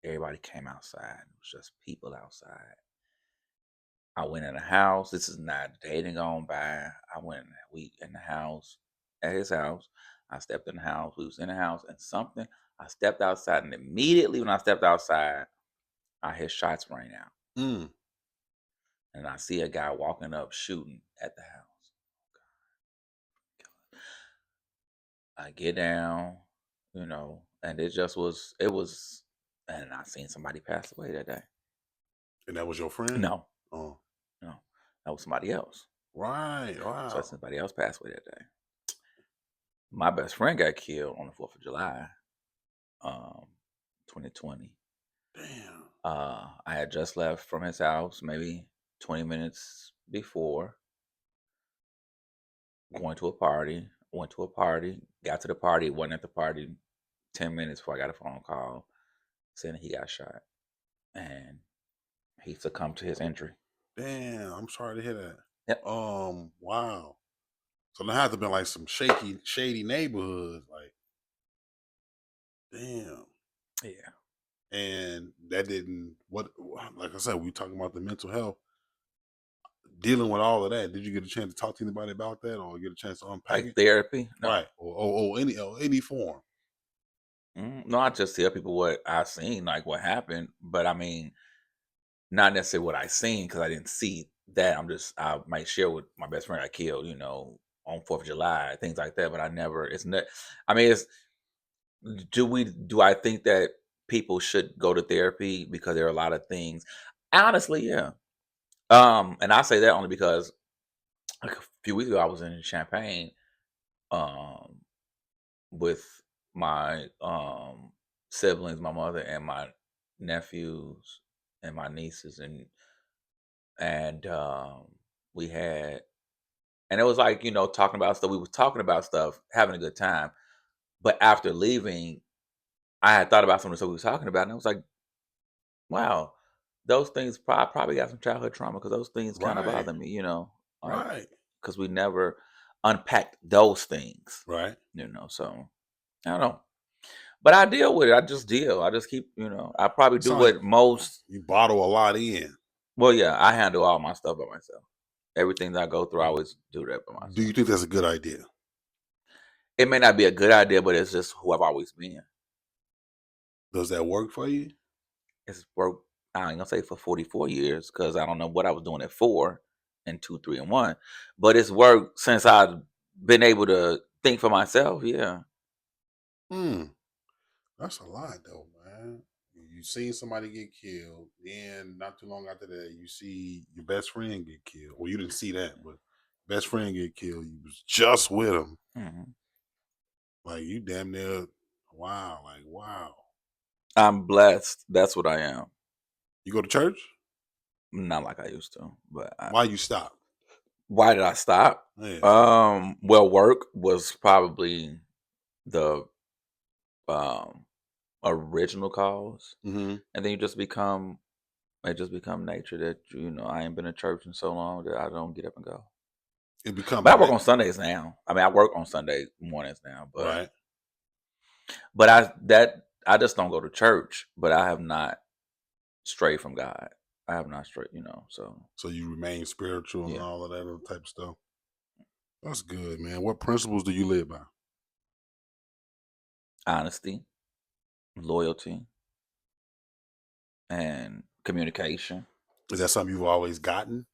Everybody came outside. It was just people outside. I went in the house. This is not dating on by. We in the house, at his house. I stepped in the house. We was in the house, and I stepped outside, and immediately when I stepped outside, I hear shots ring out. And I see a guy walking up shooting at the house. I get down, and it was, and I seen somebody pass away that day. And that was your friend? No. Oh. No. That was somebody else. Right. Wow. So somebody else passed away that day. My best friend got killed on the 4th of July, 2020. Damn. I had just left from his house maybe 20 minutes before, going to a party. Went to a party, got to the party, wasn't at the party 10 minutes before I got a phone call saying he got shot. And he succumbed to his injury. Damn, I'm sorry to hear that. Yep. Wow. So there had to have been like some shady neighborhoods. Like, damn. Yeah. And that didn't, like I said, we talking about the mental health, dealing with all of that. Did you get a chance to talk to anybody about that, or get a chance to unpack Like it? therapy? No. Right. Or any form. No, I just tell people what I seen, like what happened. But I mean, not necessarily what I seen, because I didn't see that. I might share with my best friend I killed, on 4th of July, things like that. But I never, it's not, I mean, do I think that people should go to therapy because there are a lot of things? Honestly, yeah. And I say that only because like a few weeks ago I was in Champaign, with my siblings, my mother and my nephews and my nieces, and we had, and it was like, talking about stuff. We were talking about stuff, having a good time. But after leaving, I had thought about some of the stuff we were talking about, and I was like, wow, those things probably got some childhood trauma, because those things kind of Right. bother me, Right. because we never unpacked those things, Right. So I don't know. But I deal with it. I just deal. I just keep, I probably do Sound what like most. you bottle a lot in. Well, yeah, I handle all my stuff by myself. Everything that I go through, I always do that by myself. Do you think that's a good idea? It may not be a good idea, but it's just who I've always been. Does that work for you? It's worked. I ain't gonna say for 44 years because I don't know what I was doing at 4 and 2, 3, and 1, but it's worked since I've been able to think for myself. Yeah. Hmm. That's a lot, though, man. You seen somebody get killed, then not too long after that, you see your best friend get killed. Well, you didn't see that, but best friend get killed. You was just with him. Mhm. Like, you damn near, wow, like, wow. I'm blessed. That's what I am. You go to church? Not like I used to, but Why you stop? why did I stop? Yeah. Well, work was probably the um original cause, Mm-hmm. and then it just become nature that I ain't been in church in so long that I don't get up and go. It become But I work habit, on Sundays now. I mean, I work on Sunday mornings now, right? but I just don't go to church. But I have not strayed from God. I have not strayed, So So you remain spiritual and yeah, all of that other type of stuff. That's good, man. What principles do you live by? honesty, loyalty, and communication. Is that something you've always gotten?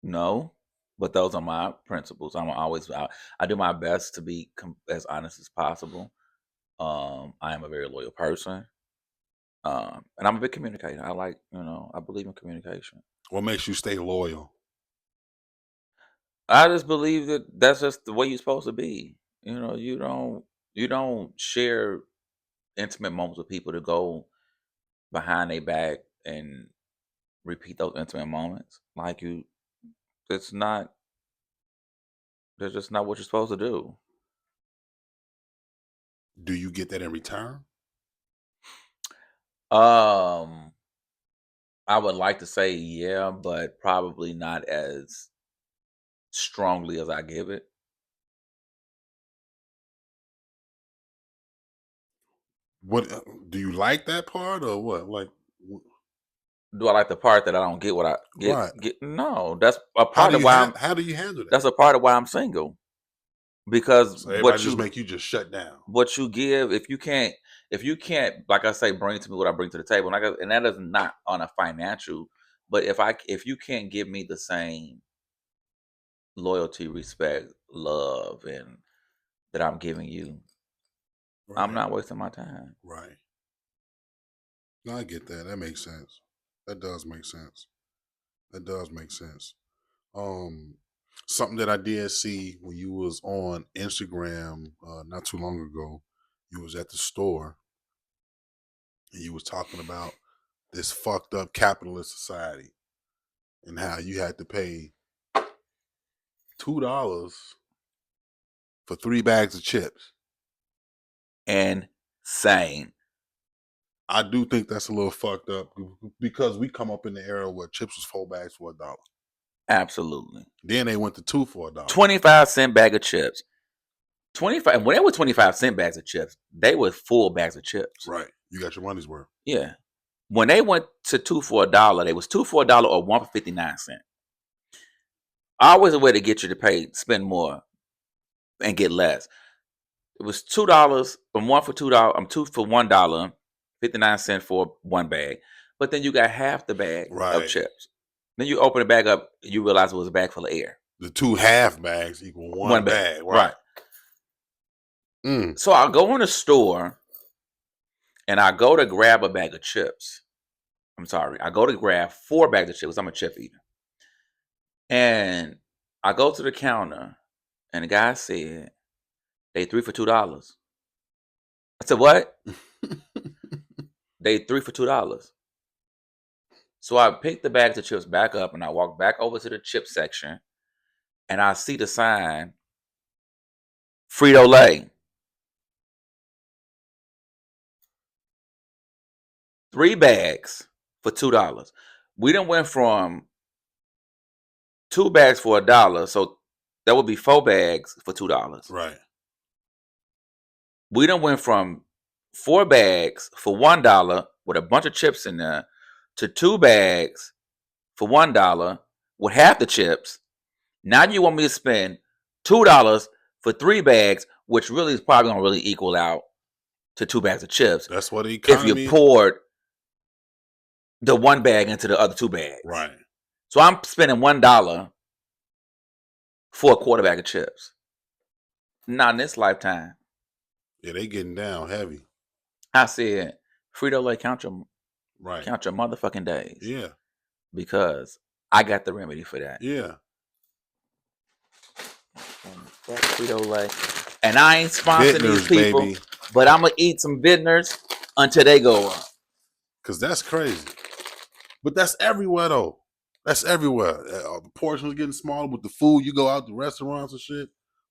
No, but those are my principles. I do my best to be as honest as possible. I am a very loyal person. And I'm a big communicator. I believe in communication. What makes you stay loyal? I just believe that that's just the way you're supposed to be. You don't share intimate moments with people to go behind their back and repeat those intimate moments. It's not. That's just not what you're supposed to do. Do you get that in return? Um, I would like to say yeah, but probably not as strongly as I give it. What do you like that part or what? Like, Do I like the part that I don't get what I get? right? Get no. That's a How part do of you why I'm. how do you handle that? That's a part of why I'm single because So everybody just make you just shut down. what you give, if you can't, like I say, bring to me what I bring to the table, and that is not on a financial, but if you can't give me the same loyalty, respect, love, and that I'm giving you, I'm Right, not wasting my time. right. No, I get that. That makes sense. That does make sense. That does make sense. Um, Something that I did see when you was on Instagram not too long ago. You was at the store and you was talking about this fucked up capitalist society and how you had to pay $2 for 3 bags of chips. Insane. I do think that's a little fucked up because we come up in the era where chips was 4 bags for $1. Absolutely. Then they went to 2 for $1. 25-cent bag of chips. 25 when they were 25-cent bags of chips, they were full bags of chips. Right. You got your money's worth. Yeah. When they went to 2 for $1, they was 2 for $1 or 1 for 59 cents. Always a way to get you to spend more and get less. It was $2 and 1 for $2. 2 for $1, 59 cents for one bag. But then you got half the bag of Right. chips. Then you open the bag up, you realize it was a bag full of air. The 2 half bags equal one bag. Right. So I go in the store and I go to grab a bag of chips. I'm sorry. I go to grab 4 bags of chips. I'm a chip eater. And I go to the counter and the guy said, they 3 for $2. I said, what? They 3 for $2. So I picked the bags of chips back up and I walk back over to the chip section and I see the sign Frito-Lay. 3 bags for $2. We done went from 2 bags for $1, so that would be 4 bags for $2. Right. We done went from 4 bags for $1 with a bunch of chips in there to 2 bags for $1 with half the chips. Now you want me to spend $2 for 3 bags, which really is probably gonna really equal out to 2 bags of chips. That's what the If you economy. poured the one bag into the other two bags. Right. So I'm spending $1 for a quarter bag of chips. Not in this lifetime. Yeah, they getting down heavy. I said, Frito-Lay, count your Right. motherfucking days. Yeah. Because I got the remedy for that. Yeah. Fuck Frito-Lay. And I ain't sponsoring these Vintners, people, baby. but I'm going to eat some Vintners until they go up. Because that's crazy. But that's everywhere, though. That's everywhere. The portions are getting smaller with the food. You go out to restaurants and shit.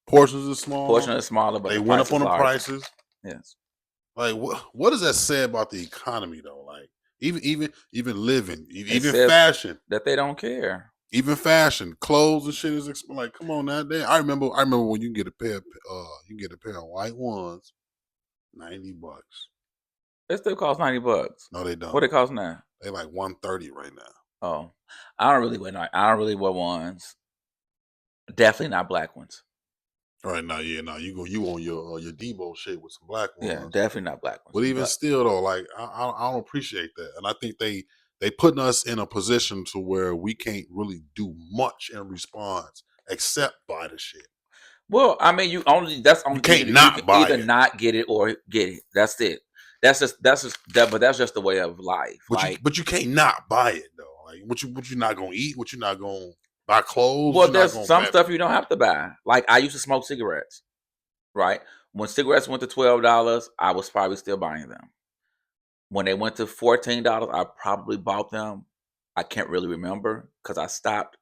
Portions are smaller. Portion is smaller, but they the went price up on is the larger. prices. Yes. Like, what does that say about the economy, though? Like, even living, even says fashion. That they don't care. Even fashion, clothes and shit is like, come on now. I remember when you get a pair of white ones, $90. It still costs $90. No, they don't. What it costs now? They like $130 right now. Oh, I don't really wear ones. Definitely not black ones. All right, now, yeah, now you on your Debo shit with some black ones. Yeah, definitely not black ones. But even still, though, like I don't appreciate that, and I think they putting us in a position to where we can't really do much in response except buy the shit. Well, I mean, you can't either not get it or get it. That's it. But that's just the way of life. But you can't not buy it though. Like what you not gonna eat? What you not gonna buy clothes? Well, there's some stuff you don't have to buy. Like I used to smoke cigarettes, right? When cigarettes went to $12, I was probably still buying them. When they went to $14, I probably bought them. I can't really remember because I stopped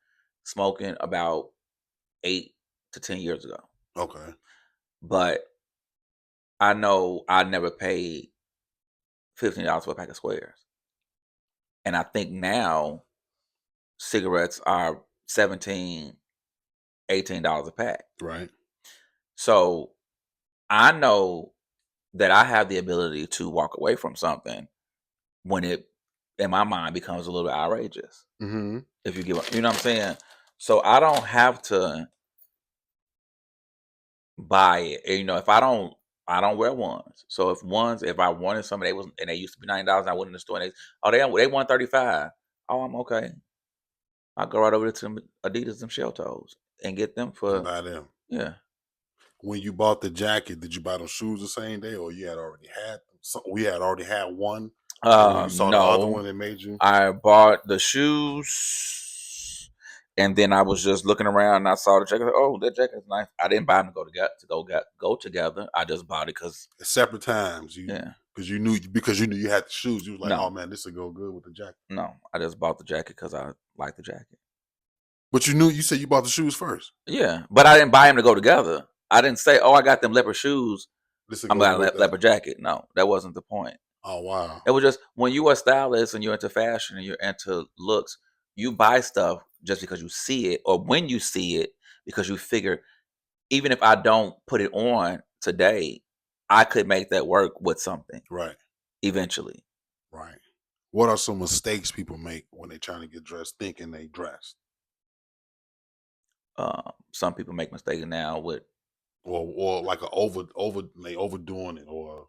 smoking about 8 to 10 years ago. Okay. But I know I never paid $15 for a pack of squares. And I think now cigarettes are $17, $18 a pack. Right. So I know that I have the ability to walk away from something when it, in my mind, becomes a little outrageous. Mm-hmm. If you get, you know what I'm saying? So I don't have to buy it. You know, if I don't wear ones. So if I wanted something, they used to be $90, and I went in the store and they $135. Oh, I'm okay. I go right over to them Adidas and Shell Toes and get them for buy them. Yeah. When you bought the jacket, did you buy those shoes the same day, or you had already had them? So we had already had one. And when you saw the other one, it made you. I bought the shoes, and then I was just looking around and I saw the jacket. Oh, that jacket's nice. I didn't buy them to go together. I just bought it because separate times. Because you knew you had the shoes. You was like, oh man, this will go good with the jacket. No, I just bought the jacket because I like the jacket. But you said you bought the shoes first. Yeah, but I didn't buy them to go together. I didn't say, oh, I got them leopard shoes. I'm got a leopard jacket. No, that wasn't the point. Oh, wow. It was just when you are a stylist and you're into fashion and you're into looks, you buy stuff just because you see it, or when you see it, because you figure, even if I don't put it on today, I could make that work with something. Right. Eventually. Right. What are some mistakes people make when they're trying to get dressed, thinking they dressed? Some people make mistakes now with, or like they overdoing it, or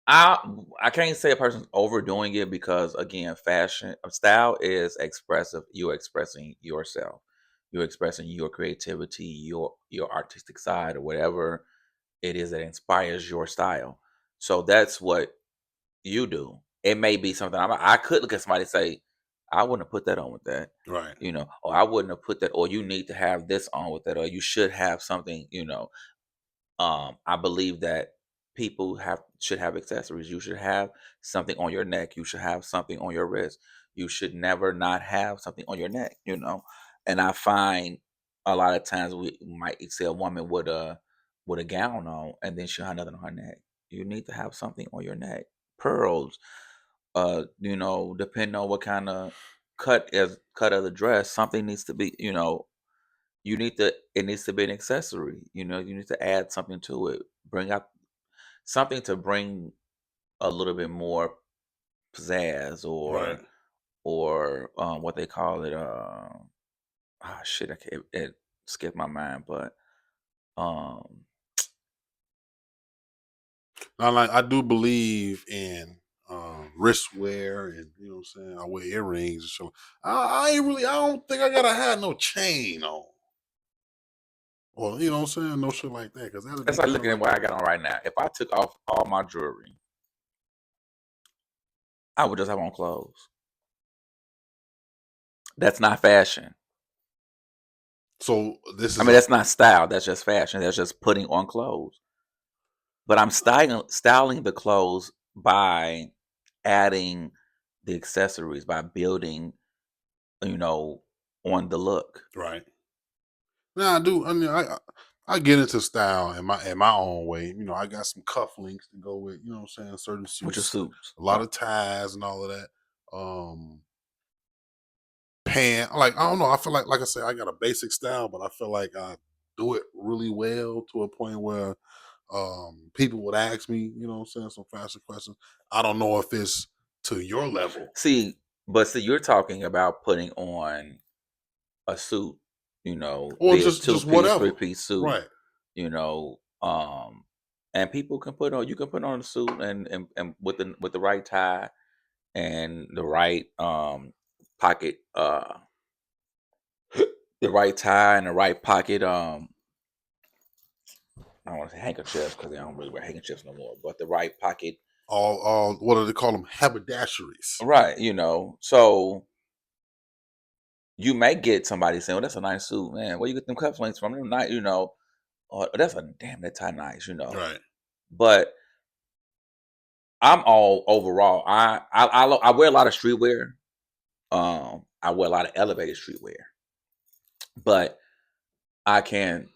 I can't say a person's overdoing it because, again, fashion style is expressive. You're expressing yourself. You're expressing your creativity, your artistic side, or whatever it is that inspires your style. So that's what you do. It may be something I could look at somebody and say, I wouldn't have put that on with that. Right. You know, or I wouldn't have put that, or you need to have this on with that, or you should have something, you know. I believe that people should have accessories. You should have something on your neck. You should have something on your wrist. You should never not have something on your neck, you know. And I find a lot of times we might see a woman with a gown on and then she'll have nothing on her neck. You need to have something on your neck. Pearls, you know, depending on what kind of cut of the dress, something needs to be, you know, it needs to be an accessory. You know, you need to add something to it. Bring out something to bring a little bit more pizzazz, Right. or what they call it. Shit, it skipped my mind, but now, like, I do believe in wristwear and you know what I'm saying. I wear earrings and shit. I ain't really. I don't think I gotta have no chain on. Or you know what I'm saying, no shit like that. Because That's like looking at what I got on right now. If I took off all my jewelry, I would just have on clothes. That's not fashion. So this is. I mean, that's not style. That's just fashion. That's just putting on clothes. But I'm styling the clothes by adding the accessories, by building, on the look. Right. Now I do. I mean, I get into style in my own way. You know, I got some cufflinks to go with. You know what I'm saying? Certain suits, With your suits. a lot of ties and all of that. Pant. Like I don't know. I feel like I said, I got a basic style, but I feel like I do it really well to a point where people would ask me. You know what I'm saying? Some fashion questions. I don't know if it's to your level. See, you're talking about putting on a suit, Or be it just 2-piece, whatever. 3-piece suit, Right. And people can put on a suit and with the right tie and the right pocket, the right tie and the right pocket, I don't want to say handkerchiefs because they don't really wear handkerchiefs no more, but the right pocket. All what do they call them? Haberdasheries. Right, so you may get somebody saying, "Well, that's a nice suit, man. Where you get them cufflinks from? Them nice, or that's a damn that tie nice, Right. But I'm all overall. I wear a lot of streetwear. I wear a lot of elevated streetwear, but I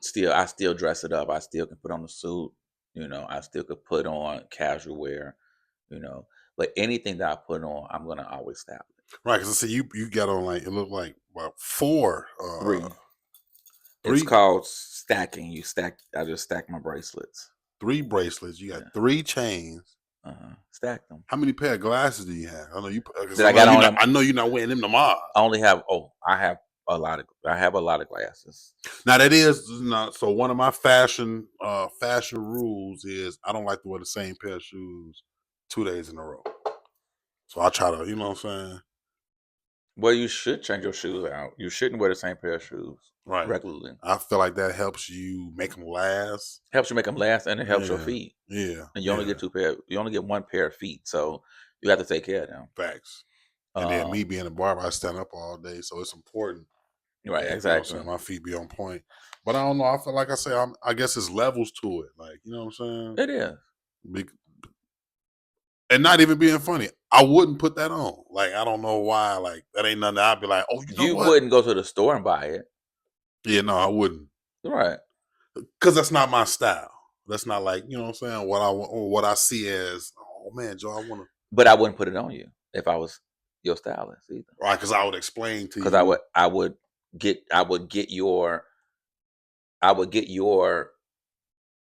still dress it up. I still can put on a suit. I still could put on casual wear. But anything that I put on, I'm gonna always style it. Right, because I see you got on like it looked like about four, Three. three. It's called stacking. I just stack my bracelets. 3 bracelets. You got 3 chains. Stack them. How many pair of glasses do you have? I know you. I know you're not wearing them tomorrow. I only have. I have a lot of glasses. Now that is not so. One of my fashion rules is I don't like to wear the same pair of shoes 2 days in a row. So I try to, you know what I'm saying. Well, you should change your shoes out. You shouldn't wear the same pair of shoes regularly. I feel like that helps you make them last. Helps you make them last, and it helps your feet. Yeah. And you only get 2 pair. You only get 1 pair of feet, so you have to take care of them. Facts. And then me being a barber, I stand up all day, so it's important. Right. Exactly. My feet be on point. But I don't know. I feel like I say I guess there's levels to it. Like you know what I'm saying. It is. And not even being funny, I wouldn't put that on. Like I don't know why. Like that ain't nothing. I'd be like, oh, you wouldn't go to the store and buy it. Yeah, no, I wouldn't. Right. Because that's not my style. That's not like you know what I'm saying. What I see as, oh man, Joe, I want to. But I wouldn't put it on you if I was your stylist either. Right, because I would explain to you. Because I would get your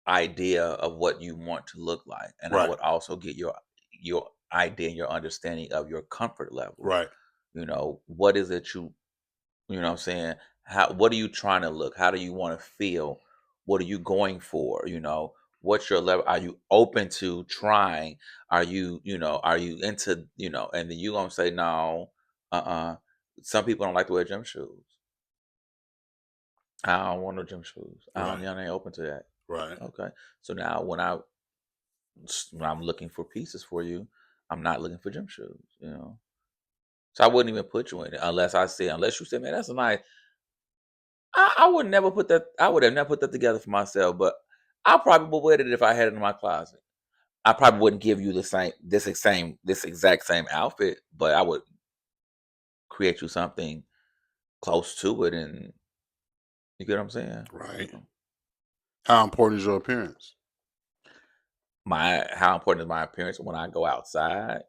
idea of what you want to look like, and I would also get your idea and your understanding of your comfort level. Right. What is it you know what I'm saying? What are you trying to look? How do you want to feel? What are you going for? What's your level? Are you open to trying? Are you into, and then you're going to say, no, some people don't like to wear gym shoes. I don't want no gym shoes. I ain't open to that. Right. Okay. So now when I'm looking for pieces for you, I'm not looking for gym shoes, So I wouldn't even put you in it unless you say, man, that's a nice. I would never put that. I would have never put that together for myself, but I probably would wear it if I had it in my closet. I probably wouldn't give you this exact same outfit, but I would create you something close to it, and you get what I'm saying? Right. How important is your appearance? How important is my appearance when I go outside?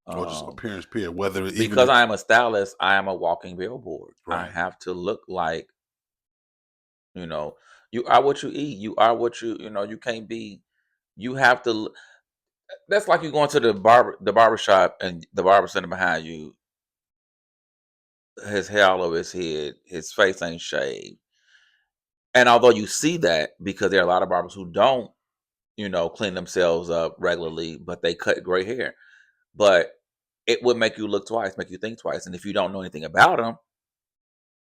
Or just appearance period. Because I am a stylist, I am a walking billboard. Right. I have to look like, you are what you eat. You are what you can't be. You have to. That's like you going to the barber shop and the barber sitting behind you. His hair all over his head. His face ain't shaved. And although you see that, because there are a lot of barbers who don't, clean themselves up regularly, but they cut gray hair. But it would make you look twice, make you think twice. And if you don't know anything about him,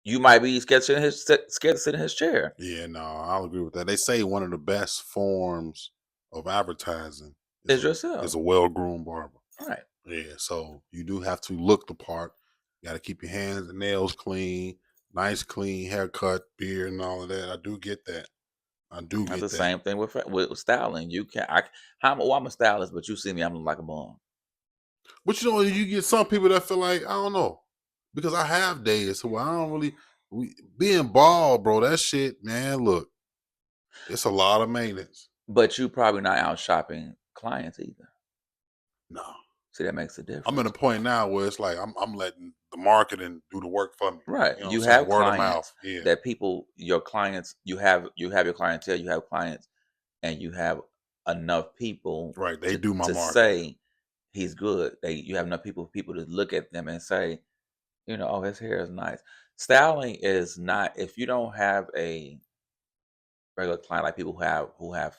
you might be scared to sit in his chair. Yeah, no, I'll agree with that. They say one of the best forms of advertising Is is yourself. a well-groomed barber. Right. Yeah, so you do have to look the part. You got to keep your hands and nails clean, nice, clean haircut, beard, and all of that. I do get that. I do That's get the that. same thing with styling. You can I'm a stylist, but you see me, I'm like a bum. But you know, you get some people that feel like I don't know, because I have days where I don't really being bald, bro. That shit, man. Look, it's a lot of maintenance. But you probably not out shopping clients either. No, See, that makes a I'm at a difference. point now where it's like I'm letting the marketing do the work for me. Right. You know what I'm You saying? have Word of mouth. clients Yeah. that people, your clients, you have your clientele, you have clients, and you have enough people Right. They to do my to marketing. say he's good. You have enough people to look at them and say, oh, his hair is nice. Styling is not, if you don't have a regular client, like people who have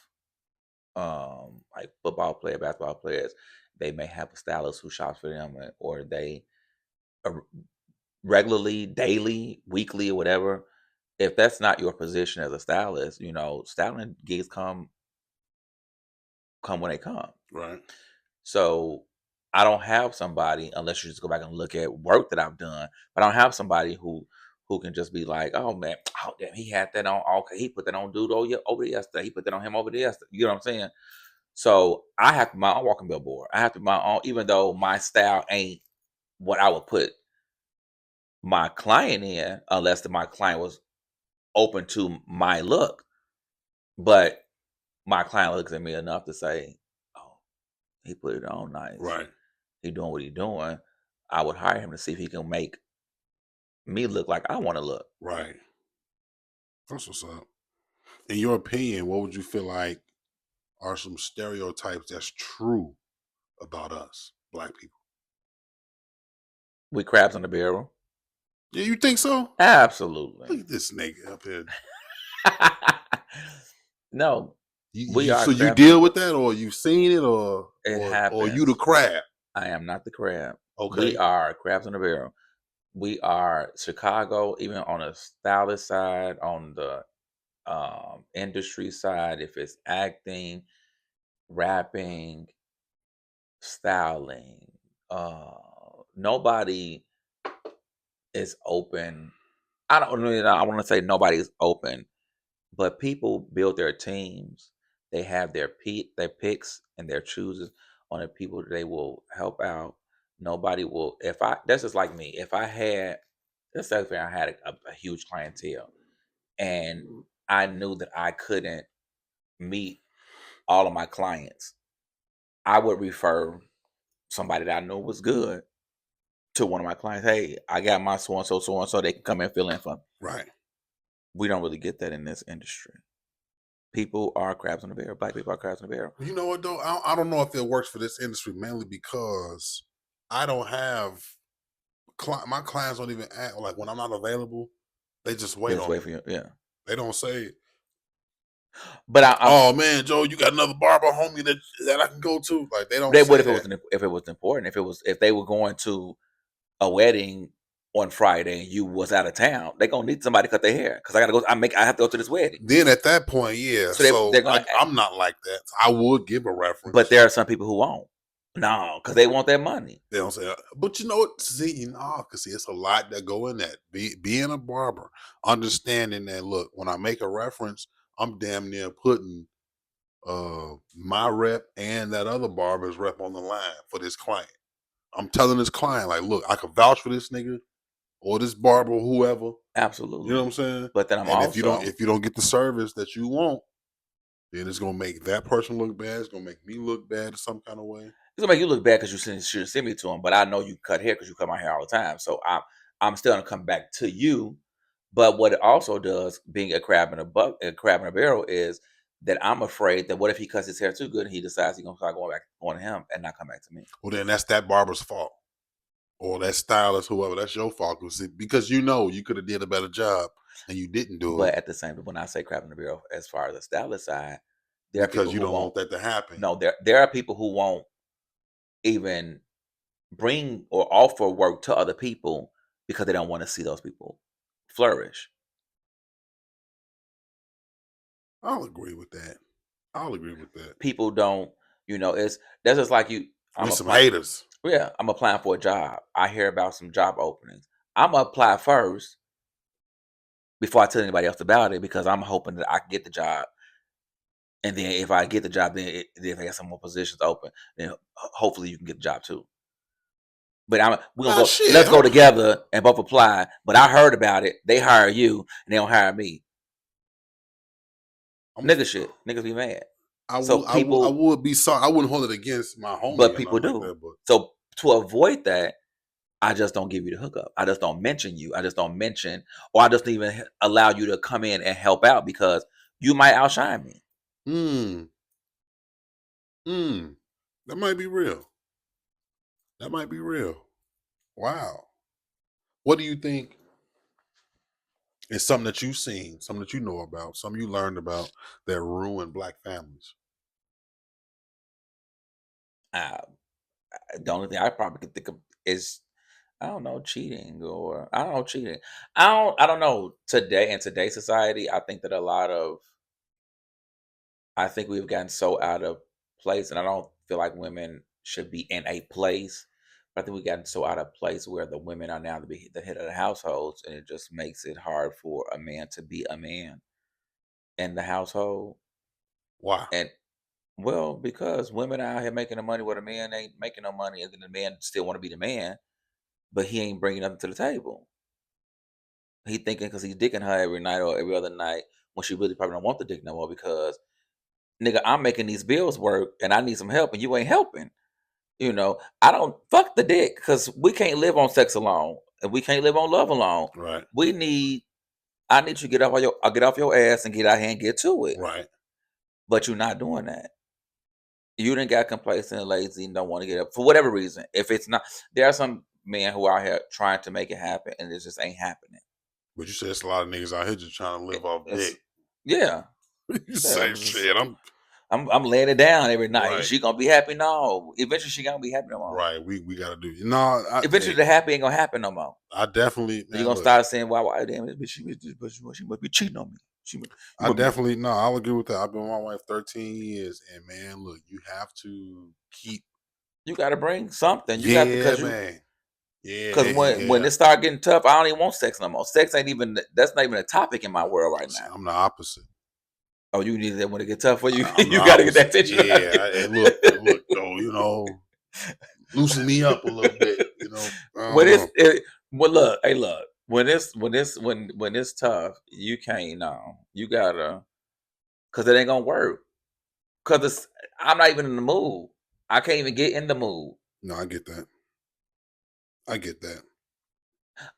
like football player, basketball players, they may have a stylist who shops for them, or they are regularly, daily, weekly, or whatever. If that's not your position as a stylist, styling gigs come when they come. Right. So I don't have somebody, unless you just go back and look at work that I've done, but I don't have somebody who can just be like, oh man, oh damn, he had that on. Okay, he put that on dude over there yesterday. He put that on him over there yesterday. You know what I'm saying? So I have to be my own walking billboard. I have to be my own, even though my style ain't what I would put my client in, unless my client was open to my look. But my client looks at me enough to say, oh, he put it on nice. Right. He doing what he doing. I would hire him to see if he can make me look like I want to look. Right. That's what's up. In your opinion, what would you feel like are some stereotypes that's true about us, black people? We crabs in the barrel. Yeah, you think so? Look Absolutely. at this nigga up here. No, we are So you crabs in the deal with barrel. that, or you've seen it, or It you the happens. crab? I am not the crab. Okay. We are crabs in the barrel. We are Chicago, even on the stylist side, on the industry side, if it's acting, rapping, styling, nobody is open. I don't really know. I want to say nobody is open, but people build their teams. They have their picks and their chooses on the people that they will help out. Nobody will. If I That's just like me. If I had, let's say, if I had a huge clientele, and I knew that I couldn't meet all of my clients, I would refer somebody that I know was good to one of my clients. Hey, I got my so and so. They can come and fill in for me. Right. We don't really get that in this industry. People are crabs in the barrel. Black people are crabs in the barrel. You know what though? I don't know if it works for this industry, mainly because I don't have my clients don't even act like when I'm not available. They just wait Just on wait me. for you. Yeah. They don't say, But I'm. "Oh man, Joe, you got another barber homie that I can go to." Like they don't They would say if it was that. if it was important. If they were going to a wedding on Friday and you was out of town, they gonna need somebody to cut their hair because I gotta go. I have to go to this wedding. Then at that point, yeah. So So they're gonna. I'm not like that. I would give a But reference. there are some people who won't. No, because they want that money. They don't say, but you know what? See, because see, it's a lot that go in that. Being a barber, understanding that. Look, when I make a reference, I'm damn near putting my rep and that other barber's rep on the line for this client. I'm telling this client, like, look, I can vouch for this nigga or this barber or whoever. Absolutely. You know what I'm saying? But then I'm And also. if you don't get the service that you want, then it's gonna make that person look bad. It's gonna make me look bad in some kind of way. It's gonna make you look bad because you should send me to him, but I know you cut hair because you cut my hair all the time. So I'm still gonna come back to you. But what it also does, being a crab in a barrel, is that I'm afraid that what if he cuts his hair too good and he decides he's gonna start going back on him and not come back to me. Well, then that's that barber's fault. Or that stylist, whoever, that's your fault. Because you know you could have did a better job and you didn't do But it at the same time, when I say crab in the barrel, as far as the stylist side, there are because people you who don't won't. want that to happen. No, there are people who won't even bring or offer work to other people because they don't want to see those people flourish. I'll agree with that. I'll agree with that. People don't, that's just like you. We I'm some applying. haters. Yeah, I'm applying for a job. I hear about some job openings. I'm gonna apply first before I tell anybody else about it because I'm hoping that I can get the job. And then if I get the job, then if I got some more positions open, then hopefully you can get the job too. But we're gonna Ah, go. shit. Let's go together and both apply. But I heard about it. They hire you, and they don't hire me. Nigga shit. Niggas be mad. I So would be sorry. I wouldn't hold it against my homie but or people nothing like do. that. But So to avoid that, I just don't give you the hookup. I just don't mention you. I just don't mention, or I just don't even allow you to come in and help out because you might outshine me. That might be real. That might be real. Wow. What do you think is something that you've seen, something that you know about, something you learned about that ruined Black families? Uh, the only thing I probably could think of is I don't know cheating or I don't know cheating. I don't know today in today's society. I think we've gotten so out of place, and I don't feel like women should be in a place. But I think we've gotten so out of place where the women are now to be the head of the households, and it just makes it hard for a man to be a man in the household. Why? And well, because women out here making the money where the man ain't making no money, and then the man still want to be the man, but he ain't bringing nothing to the table. He thinking because he's dicking her every night or every other night when she really probably don't want the dick no more because nigga, I'm making these bills work and I need some help and you ain't helping. I don't fuck the dick because we can't live on sex alone and we can't live on love alone. Right. I need you to get off your ass and get out here and get to it. Right. But you're not doing that. You didn't got complacent and lazy and don't want to get up for whatever reason. If it's not, there are some men who are out here trying to make it happen and it just ain't happening. But you said it's a lot of niggas out here just trying to live off dick. Yeah. You say shit. I'm laying it down every night. Right. Is she gonna be happy? No. Eventually she gonna be happy no more. Right. We gotta do. No. Eventually the happy ain't gonna happen no more. I definitely. You're gonna start saying, "Why damn it? She must be cheating on me." I'll agree with that. I've been with my wife 13 years, and man, look, you have to keep. You got to bring something. You Yeah, got because man. Yeah. Because when it start getting tough, I don't even want sex no more. Sex ain't even that's not even a topic in my world right now. I'm the opposite. Oh, you need that when it get tough for you. You got to get that attention. Yeah, and look, though, loosen me up a little bit. Look, hey, look. When it's tough, you can't. No, you gotta, because it ain't gonna work. Because I'm not even in the mood. I can't even get in the mood. No, I get that.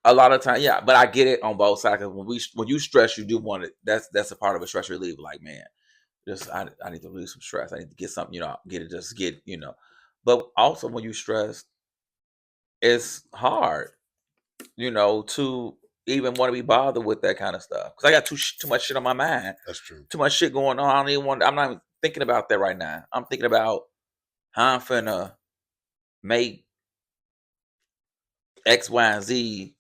A lot of time, yeah, but I get it on both sides. Because when you stress, you do want it. That's a part of a stress relief. Like, man, just I need to release some stress. I need to get something, get. But also when you stress, it's hard, to even want to be bothered with that kind of stuff. Because I got too much shit on my mind. That's true. Too much shit going on. I don't even want. I'm not even thinking about that right now. I'm thinking about how I'm finna make X, Y, and Z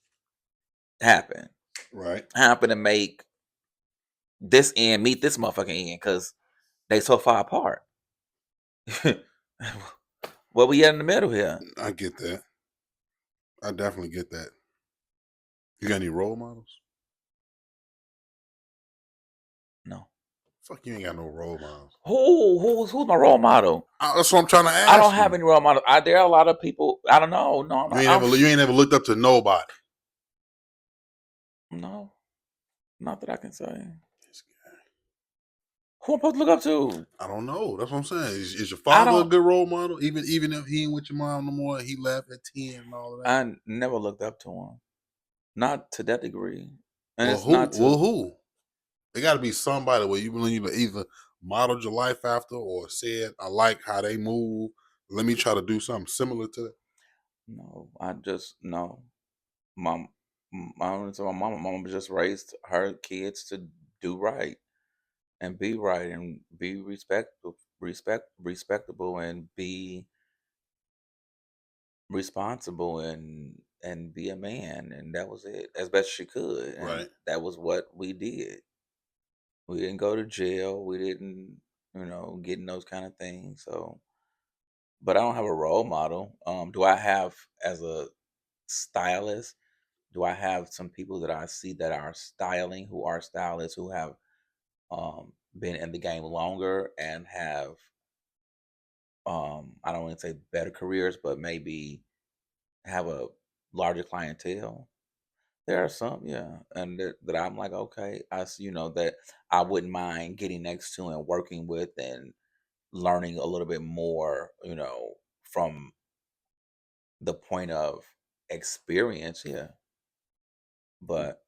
happen. Right. How I'm finna make this end meet this motherfucking end because they so far apart. Well, we at in the middle here. I get that. I definitely get that. You got any role models? No. Fuck, you ain't got no role models. Who's my role model? That's what I'm trying to ask. I don't have any role models. There are a lot of people. I don't know. No, you ain't never looked up to nobody. No, not that I can say. This guy. Who I'm supposed to look up to? I don't know. That's what I'm saying. Is your father a good role model? Even if he ain't with your mom no more, he left at 10 and all of that. I never looked up to him. Not to that degree. And who? It got to be somebody where you either modeled your life after or said, I like how they move. Let me try to do something similar to that. No, no. My mom just raised her kids to do right and be right and be respectable and be responsible and be a man, and that was it as best she could, and Right. that was what we did. We didn't go to jail. We didn't, get in those kind of things. So, but I don't have a role model. Do I have as a stylist? Do I have some people that I see that are styling, who are stylists, who have been in the game longer and have I don't want to say better careers, but maybe have a larger clientele? There are some, yeah, and that I'm like, okay, I see, that I wouldn't mind getting next to and working with and learning a little bit more, from the point of experience, yeah. But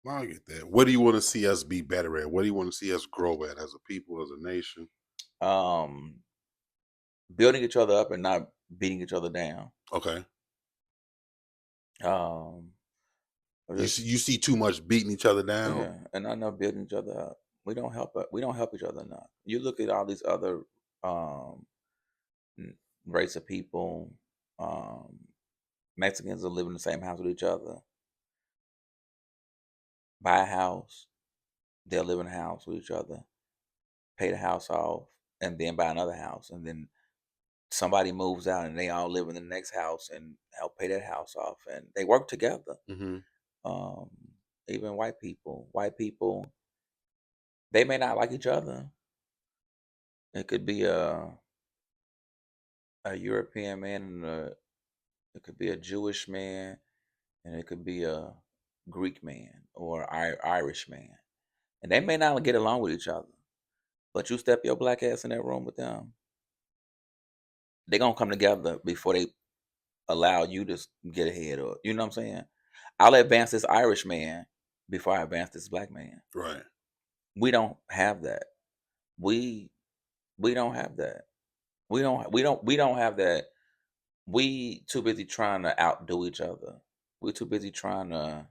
I get that. What do you want to see us be better at? What do you want to see us grow at as a people, as a nation? um building each other up and not beating each other down. Okay. Um, or just You see too much beating each other down. yeah, and not enough building each other up. We don't help each other enough. You look at all these other um n- race of people. Um, Mexicans that live in the same house with each other, buy a house, they'll live in a house with each other, pay the house off, and then buy another house, and then somebody moves out and they all live in the next house and help pay that house off, and they work together. Mm-hmm. Um, Even white people, they may not like each other. It could be a European man and it could be a Jewish man, and it could be a Greek man or Irish man, and they may not get along with each other. But you step your black ass in that room with them, they gonna come together before they allow you to get ahead. Or you know what I'm saying? I'll advance this Irish man before I advance this black man. Right. We don't have that. We we don't have that. We don't have that. We too busy trying to outdo each other. We're too busy trying to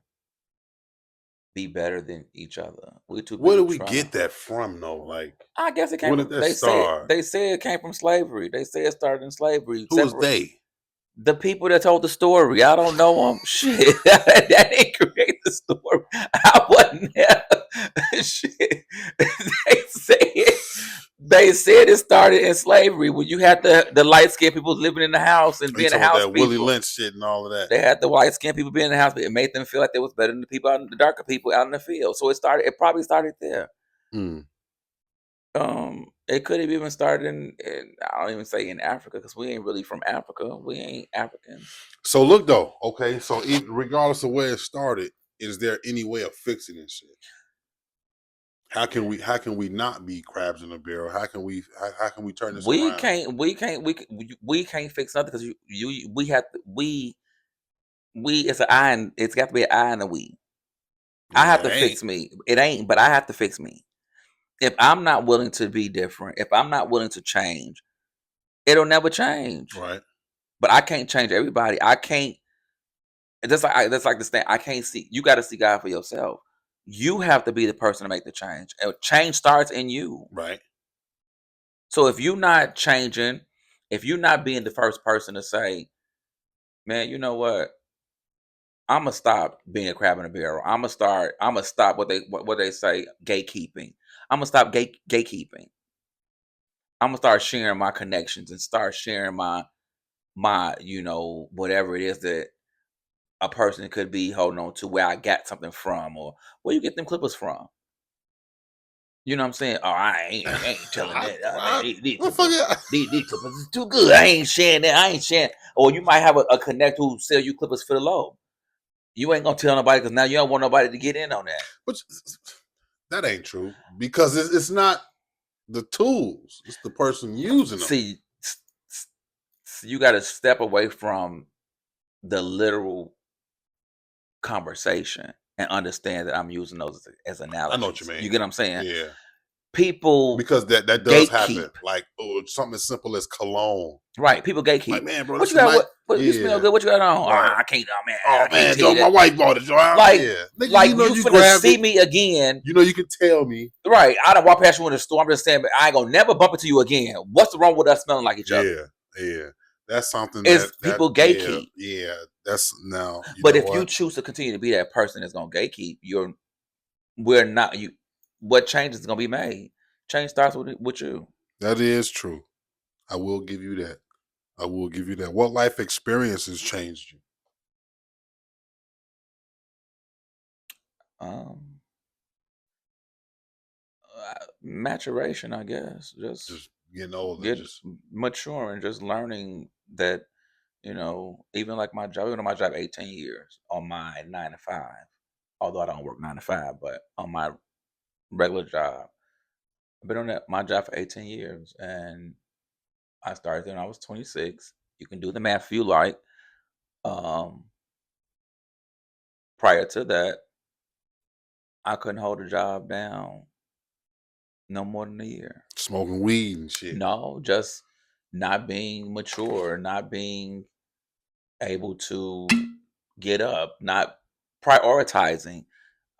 be better than each other. We're too Where busy do we trying get to. that from, though? Like, I guess it came when did from. that start? They say it came from slavery. They say it started in slavery. Who is they? The people that told the story. I don't know them. Shit, that didn't create the story. I wasn't there. Shit, they said it started in slavery when you had the light skinned people living in the house and You being the talking about house that Willie people. Lynch shit and all of that? They had the white skinned people being in the house, but it made them feel like they was better than the people out, the darker people out in the field. So it probably started there. Hmm. It could have even started in I don't even say in Africa, because we ain't really from Africa. We ain't Africans. So look though, okay. So regardless of where it started, is there any way of fixing this shit? How can we not be crabs in a barrel? How can we turn this We around? we can't fix nothing, because we have to, we it's an I, and it's got to be an I and a we. I have to fix me. It ain't, but I have to fix me. If I'm not willing to be different, if I'm not willing to change, it'll never change. Right. But I can't change everybody. I can't. That's like this thing. I can't see. You got to see God for yourself. You have to be the person to make the change. And change starts in you. Right. So if you're not changing, if you're not being the first person to say, "Man, you know what? I'm gonna stop being a crab in a barrel. I'm gonna stop what they say gatekeeping. I'm gonna stop gatekeeping. I'm gonna start sharing my connections and start sharing my whatever it is that a person could be holding on to, where I got something from, or where you get them clippers from. You know what I'm saying? Oh, I ain't telling that. These clippers is too good. I ain't sharing that. I ain't sharing. Or you might have a connect who sell you clippers for the low. You ain't gonna tell nobody, because now you don't want nobody to get in on that. But that ain't true, because it's not the tools; it's the person using them. See, you got to step away from the literal conversation and understand that I'm using those as analogies. I know what you mean. You get what I'm saying? Yeah. People, because that does happen. Like something as simple as cologne. Right? People gatekeep. Like, man, bro, what you got? What you smell good? What you got on? Right. I can't. Oh man. Oh man, Joe, my wife bought it. Joe. Like, yeah. Nigga, like you know, you finna see me again. You know, you can tell me. Right. I don't walk past you in the store. I'm just saying, but I ain't gonna never bump into you again. What's wrong with us smelling like each other? Yeah. that's something Is that people gatekeep. yeah. That's now you But know if you what choose to continue to be that person that's gonna gatekeep, we're not you. What changes is gonna be made? Change starts with you. that is true. I will give you that. I will give you that. What life experiences changed you? Um, Maturation, I guess. Just Just getting older. get Just maturing, just learning that even like my job. My job 18 years on my 9 to 5. Although I don't work 9 to 5, but on my regular job, I've been on my job for 18 years, and I started when I was 26. You can do the math if you like. Um, Prior to that, I couldn't hold a job down no more than a year. smoking weed and shit. No, just not being mature, not being able to get up, not prioritizing.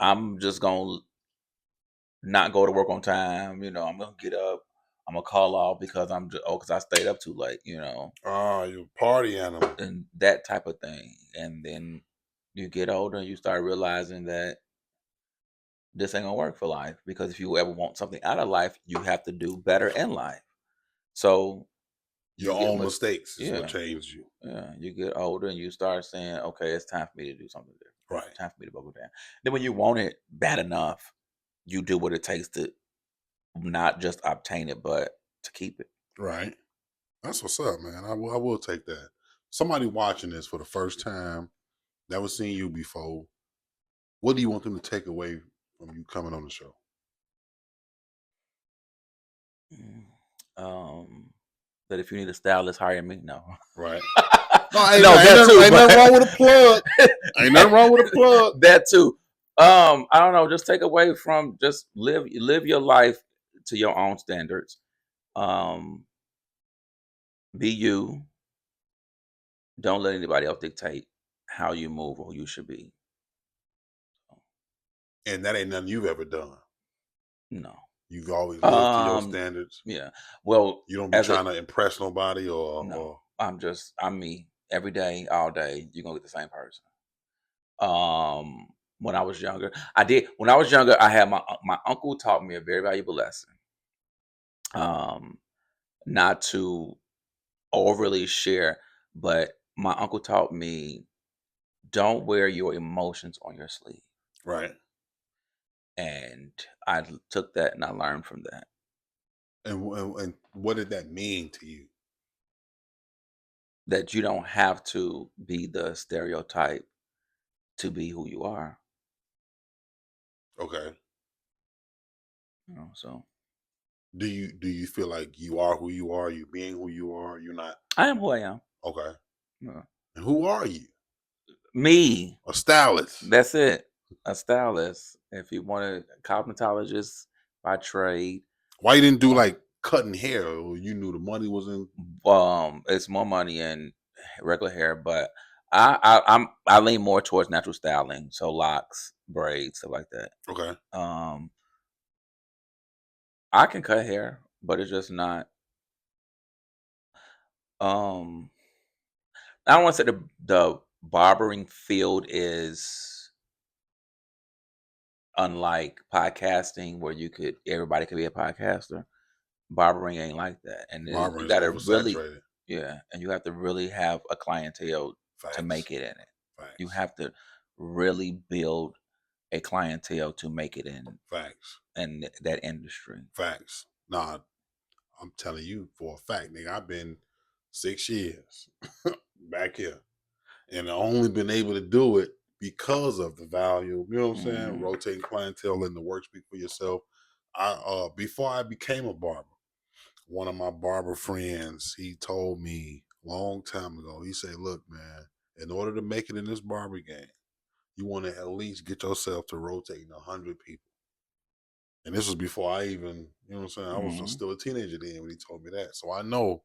I'm just gonna not go to work on time. I'm gonna get up. I'm gonna call off because because I stayed up too late. Ah, you're a party animal. And that type of thing. And then you get older and you start realizing that this ain't gonna work for life, because if you ever want something out of life, you have to do better in life. So you Your get own much, mistakes is what yeah, changed you. yeah. You get older and you start saying, okay, it's time for me to do something different. Right. Time for me to buckle down. Then when you want it bad enough, you do what it takes to not just obtain it, but to keep it. Right. That's what's up, man. I will take that. Somebody watching this for the first time, never seen you before. What do you want them to take away from you coming on the show? Mm. That if you need a stylist, hire me. No. Right. No, ain't, No, that too. ain't nothing wrong with a plug. Ain't nothing wrong with a plug. That too. I don't know. Just take away from, just live your life to your own standards. Um, be you. Don't let anybody else dictate how you move or who you should be. And that ain't nothing you've ever done. No. You've always lived to your standards. Yeah. Well, You don't be trying to impress nobody no. I'm me every day, all day. You're gonna get the same person. When I was younger, I had my uncle taught me a very valuable lesson. Not to overly share, but my uncle taught me, don't wear your emotions on your sleeve. Right. And I took that and I learned from that. And what did that mean to you? That you don't have to be the stereotype to be who you are. Okay. So do you feel like you are who you are? You being who you are? You're not. I am who I am. Okay. Yeah. And who are you? Me. A stylist. That's it. A stylist. If you want a cosmetologist by trade. Why you didn't do like cutting hair, or you knew the money was in? It's more money in regular hair, but I lean more towards natural styling, so locks, braids, stuff like that. Okay. I can cut hair, but it's just not. I don't want to say the barbering field is unlike podcasting, where everybody could be a podcaster. Barbering ain't like that, and Barbering you is got to really, oversaturated. yeah, and you have to really have a clientele Facts. to make it in it. Facts. You have to really build a clientele to make it in. Facts. In that industry. Facts. Nah, I'm telling you for a fact, nigga. I've been 6 years back here, and I only been able to do it because of the value. You know what I'm saying? Rotating clientele and the work speak for yourself. Before I became a barber, one of my barber friends, he told me a long time ago, he said, look, man, in order to make it in this barber game, you want to at least get yourself to rotating 100 people. And this was before I even, you know what I'm saying? I was still a teenager then when he told me that. So I know,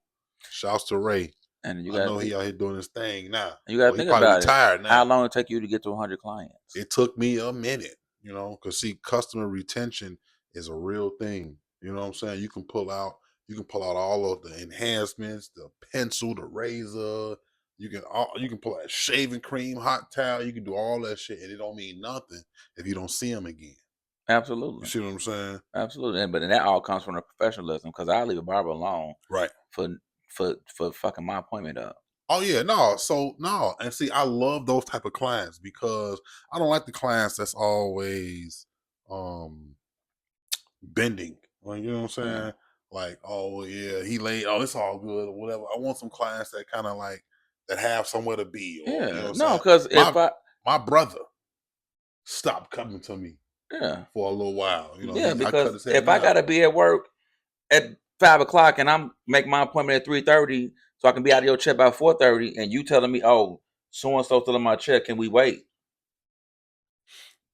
shouts to Ray. And I know he out here doing his thing now. You got to think about retired now. How long it take you to get to 100 clients? It took me a minute, because see, customer retention is a real thing. You know what I'm saying? You can pull out all of the enhancements, the pencil, the razor. You can pull out shaving cream, hot towel. You can do all that shit, and it don't mean nothing if you don't see them again. You Absolutely. see what I'm saying? Absolutely. But that all comes from the professionalism, because I leave a barber alone Right. for fucking my appointment up. Oh yeah, no. So no, and see, I love those type of clients because I don't like the clients that's always bending. Like, you know what I'm Yeah. saying? Like, oh yeah, he late. Oh, it's all good or whatever. I want some clients that kind of like that have somewhere to be, or you know Yeah. what I'm No, saying? because My brother stopped coming to me yeah. for a little while. You know, Yeah, I cut because his hair if I now. gotta be at work at 5 o'clock and I'm make my appointment at 3:30, so I can be out of your chair by 4:30, and you telling me, oh, so and so still in my chair, can we wait?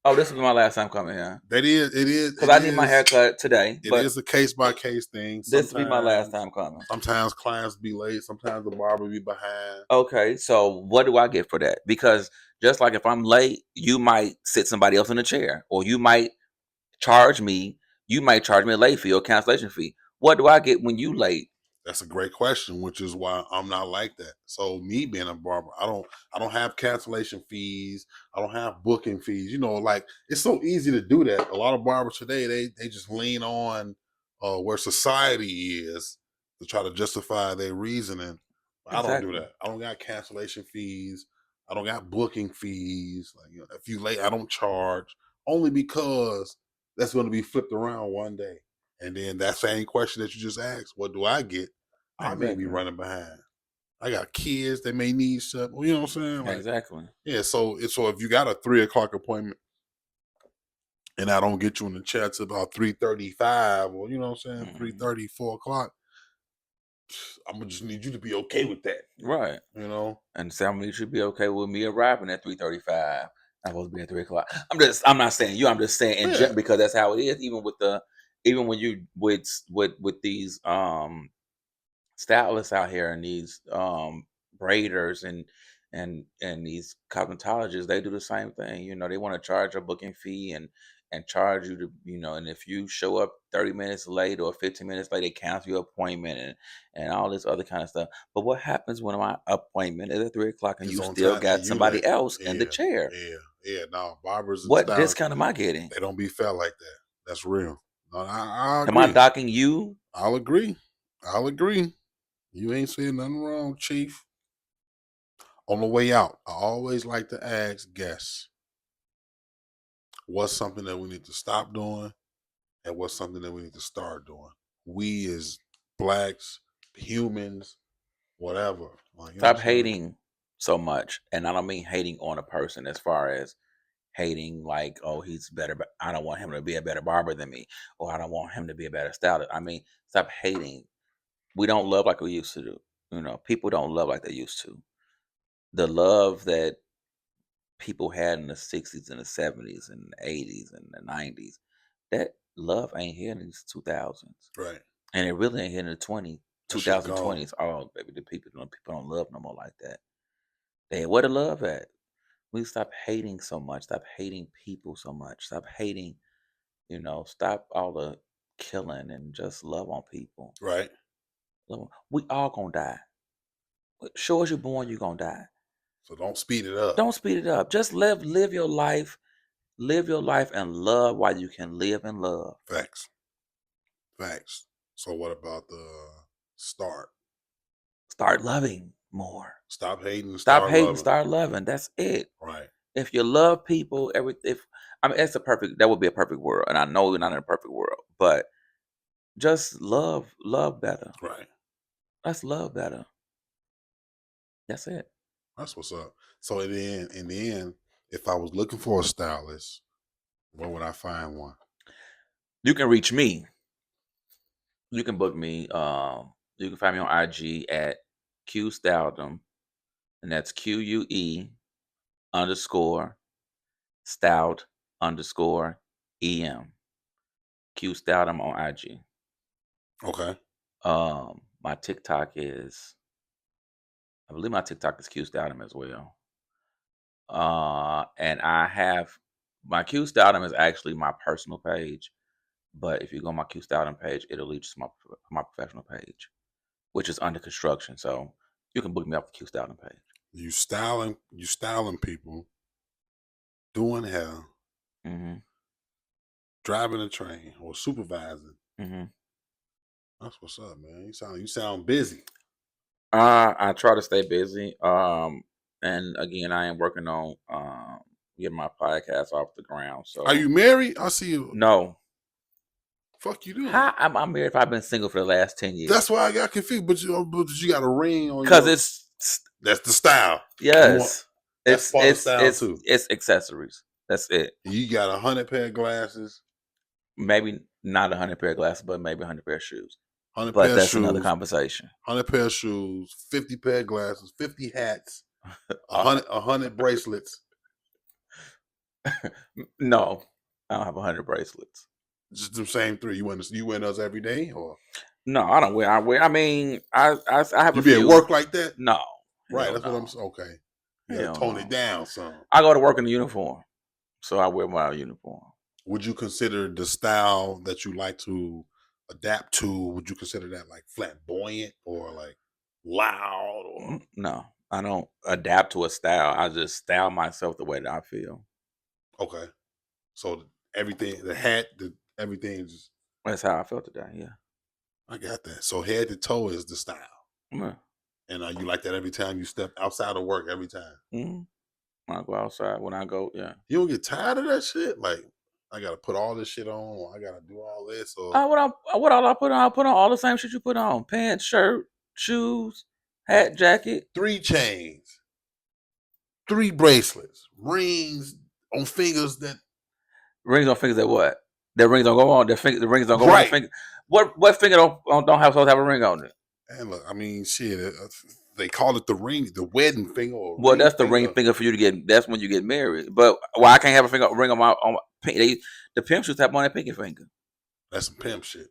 Oh, this will be my last time coming here. That is, it is, Because it I need my is, haircut today, it but is a case by case thing. this will be my last time coming. Sometimes clients be late. Sometimes the barber be behind. Okay, so what do I get for that? Because just like if I'm late, you might sit somebody else in the chair, or you might charge me a late fee or cancellation fee. What do I get when you late? That's a great question, which is why I'm not like that. So me being a barber, I don't have cancellation fees. I don't have booking fees. You know, like it's so easy to do that. A lot of barbers today, they just lean on where society is to try to justify their reasoning. I don't do Exactly. that. I don't got cancellation fees. I don't got booking fees. Like, you know, if you late, I don't charge only because that's going to be flipped around one day. And then that same question that you just asked, what do I get? I may be Exactly. running behind. I got kids that may need stuff. You know what I'm saying? Like, Exactly. yeah. So if you got a 3 o'clock appointment and I don't get you in the chat till about 3:35, or you know what I'm saying, Mhm. 3:30, 4 o'clock, I'm gonna just need you to be okay with that. Right. You know? And somebody should be okay with me arriving at 3:35. I'm supposed to be at 3 o'clock. I'm not saying you. I'm just saying in Yeah. general, because that's how it is. Even when you with these stylists out here, and these braiders and these cosmetologists, they do the same thing. They want to charge a booking fee and charge you to, and if you show up 30 minutes late or 15 minutes late, they cancel your appointment and all this other kind of stuff. But what happens when my appointment is at 3 o'clock and It's you on still time and got you somebody late. else in the Yeah, chair? yeah. No, barbers and What stylists, discount am I getting? they don't be fair like that. That's real. No, I Am I agree. docking you? I'll agree. I'll agree. You ain't saying nothing wrong, Chief. On the way out, I always like to ask guests, what's something that we need to stop doing and what's something that we need to start doing? We as blacks, humans, whatever. Like, you know Stop what I'm saying? hating so much. And I don't mean hating on a person as far as hating like, oh, he's better, but I don't want him to be a better barber than me, or I don't want him to be a better stylist. I mean, stop hating. We don't love like we used to do. People don't love like they used to. The love that people had in the 60s and the 70s and the 80s and the 90s, that love ain't here in these 2000s. Right. And it really ain't here in the That shit gone. 2020s. Oh, baby, the people don't love no more like that. Where the love at? We stop hating so much. Stop hating people so much. Stop hating. Stop all the killing and just love on people. Right. We all gonna die. Sure as you're born, you're gonna die. So don't speed it up. Don't speed it up. Just live your life. Live your life and love while you can live and love. Facts. Facts. So what about the start? Start loving more. Stop hating and Stop start hating. loving. Start loving. That's it. Right. If you love people, that would be a perfect world. And I know we're not in a perfect world, but just love better. Right. Let's love better. That's it. That's what's up. So in the end, if I was looking for a stylist, where would I find one? You can reach me. You can book me. You can find me on IG at Q Staldom, and that's QUE underscore Stout underscore EM. Q Staldom on IG. Okay. My TikTok is, I believe my TikTok is Q Staldom as well. And I have my Q Staldom is actually my personal page, but if you go on my Q Staldom page, it'll lead you to my professional page. which is under construction. So you can book me off the Que Styling page. You styling people, doing hair, driving a train, or supervising. That's what's up, man. You sound busy. I try to stay busy. And again, I am working on getting my podcast off the ground. So, are you married? I see you. No. Fuck you doing? How I'm married if I've been single for the last 10 years? That's why I got confused. But you got a ring on. Because that's the style. Yes, that's part of style too. It's accessories. That's it. You got 100 pair of glasses. Maybe not 100 pair of glasses, but maybe 100 pair of shoes. 100 but pair that's of shoes, another conversation. 100 pair of shoes, 50 pair of glasses, 50 hats, 100 bracelets. No, I don't have 100 bracelets. Just the same 3. You wear those every day, or no? I don't wear. I mean, I have. You be at work like that? No, right. That's what I'm saying. Okay, you gotta tone it down some. I go to work in a uniform, so I wear my uniform. Would you consider the style that you like to adapt to? Would you consider that like flamboyant or like loud? Or no, I don't adapt to a style. I just style myself the way that I feel. Okay, so everything, the hat, everything is. That's how I felt today. Yeah, I got that. So head to toe is the style. Yeah. And you like that every time you step outside of work? Every time. When I go outside, when I go, yeah. You don't get tired of that shit? Like, I gotta put all this shit on, or I gotta do all this, or what all I put on? I put on all the same shit you put on: pants, shirt, shoes, hat, jacket. 3 chains, 3 bracelets, rings on fingers that. Rings on fingers that what? That rings don't go on. The rings don't go on. Finger. What finger don't have supposed to have a ring on it? And look, I mean, shit. They call it the ring, the wedding finger. Well, that's the ring finger for you to get. That's when you get married. But why I can't have a ring on my the pimps used to have on their pinky finger. That's some pimp shit.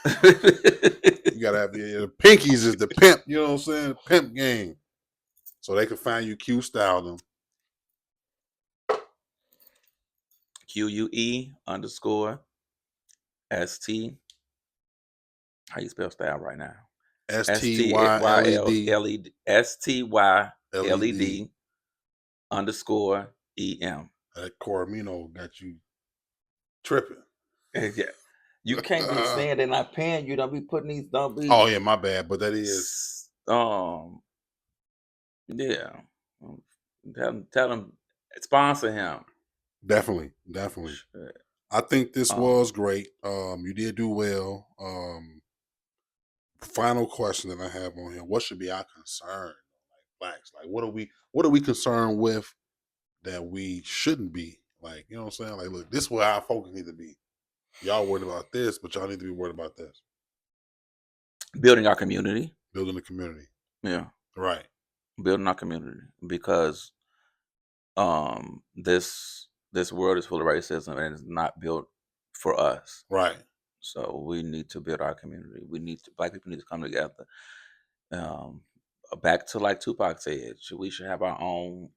You gotta have the pinkies is the pimp. You know what I'm saying? Pimp game. So they can find you Que Style them. QUE_ST. How you spell style right now? STYLED. STYLED _EM. That Coromino got you tripping. Yeah. You can't be saying they're not paying you. Don't be putting these. Don't be. Oh yeah, my bad. But that is. Yeah. Tell them sponsor him. Definitely. Shit. I think this was great. You did do well. Final question that I have on here: what should be our concern, like blacks? Like, what are we concerned with that we shouldn't be? Like, you know what I'm saying? Like, look, this is where our focus need to be. Y'all worried about this, but y'all need to be worried about this. Building our community. Building the community. Yeah. Right. Building our community, because this world is full of racism and it's not built for us. Right. So we need to build our community. Black people need to come together. Back to like Tupac said, we should have our own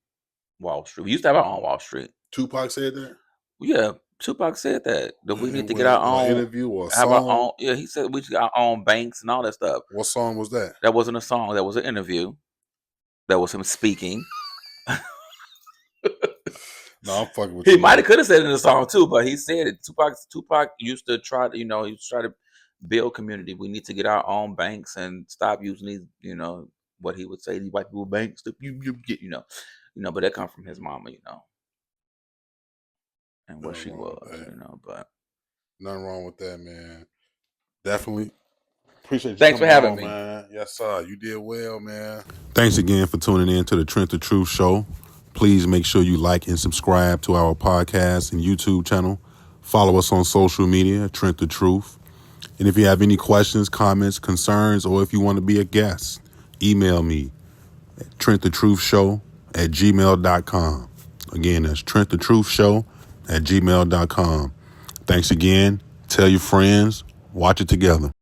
Wall Street. We used to have our own Wall Street. Tupac said that? Yeah, Tupac said that we need to get our own interview or have song? our own. Yeah, he said we should get our own banks and all that stuff. What song was that? That wasn't a song. That was an interview. That was him speaking. No, I'm fucking with you. He might have could have said it in the song too, but he said it. Tupac used to try to, he used to try to build community. We need to get our own banks and stop using these, what he would say, these white people banks. You get, but that comes from his mama, and what she was, but nothing wrong with that, man. Definitely. Appreciate you. Thanks for having me, man. Yes, sir. You did well, man. Thanks again for tuning in to the Trent the Truth Show. Please make sure you like and subscribe to our podcast and YouTube channel. Follow us on social media, Trent the Truth. And if you have any questions, comments, concerns, or if you want to be a guest, email me at TrentTheTruthShow@gmail.com. Again, that's TrentTheTruthShow@gmail.com. Thanks again. Tell your friends. Watch it together.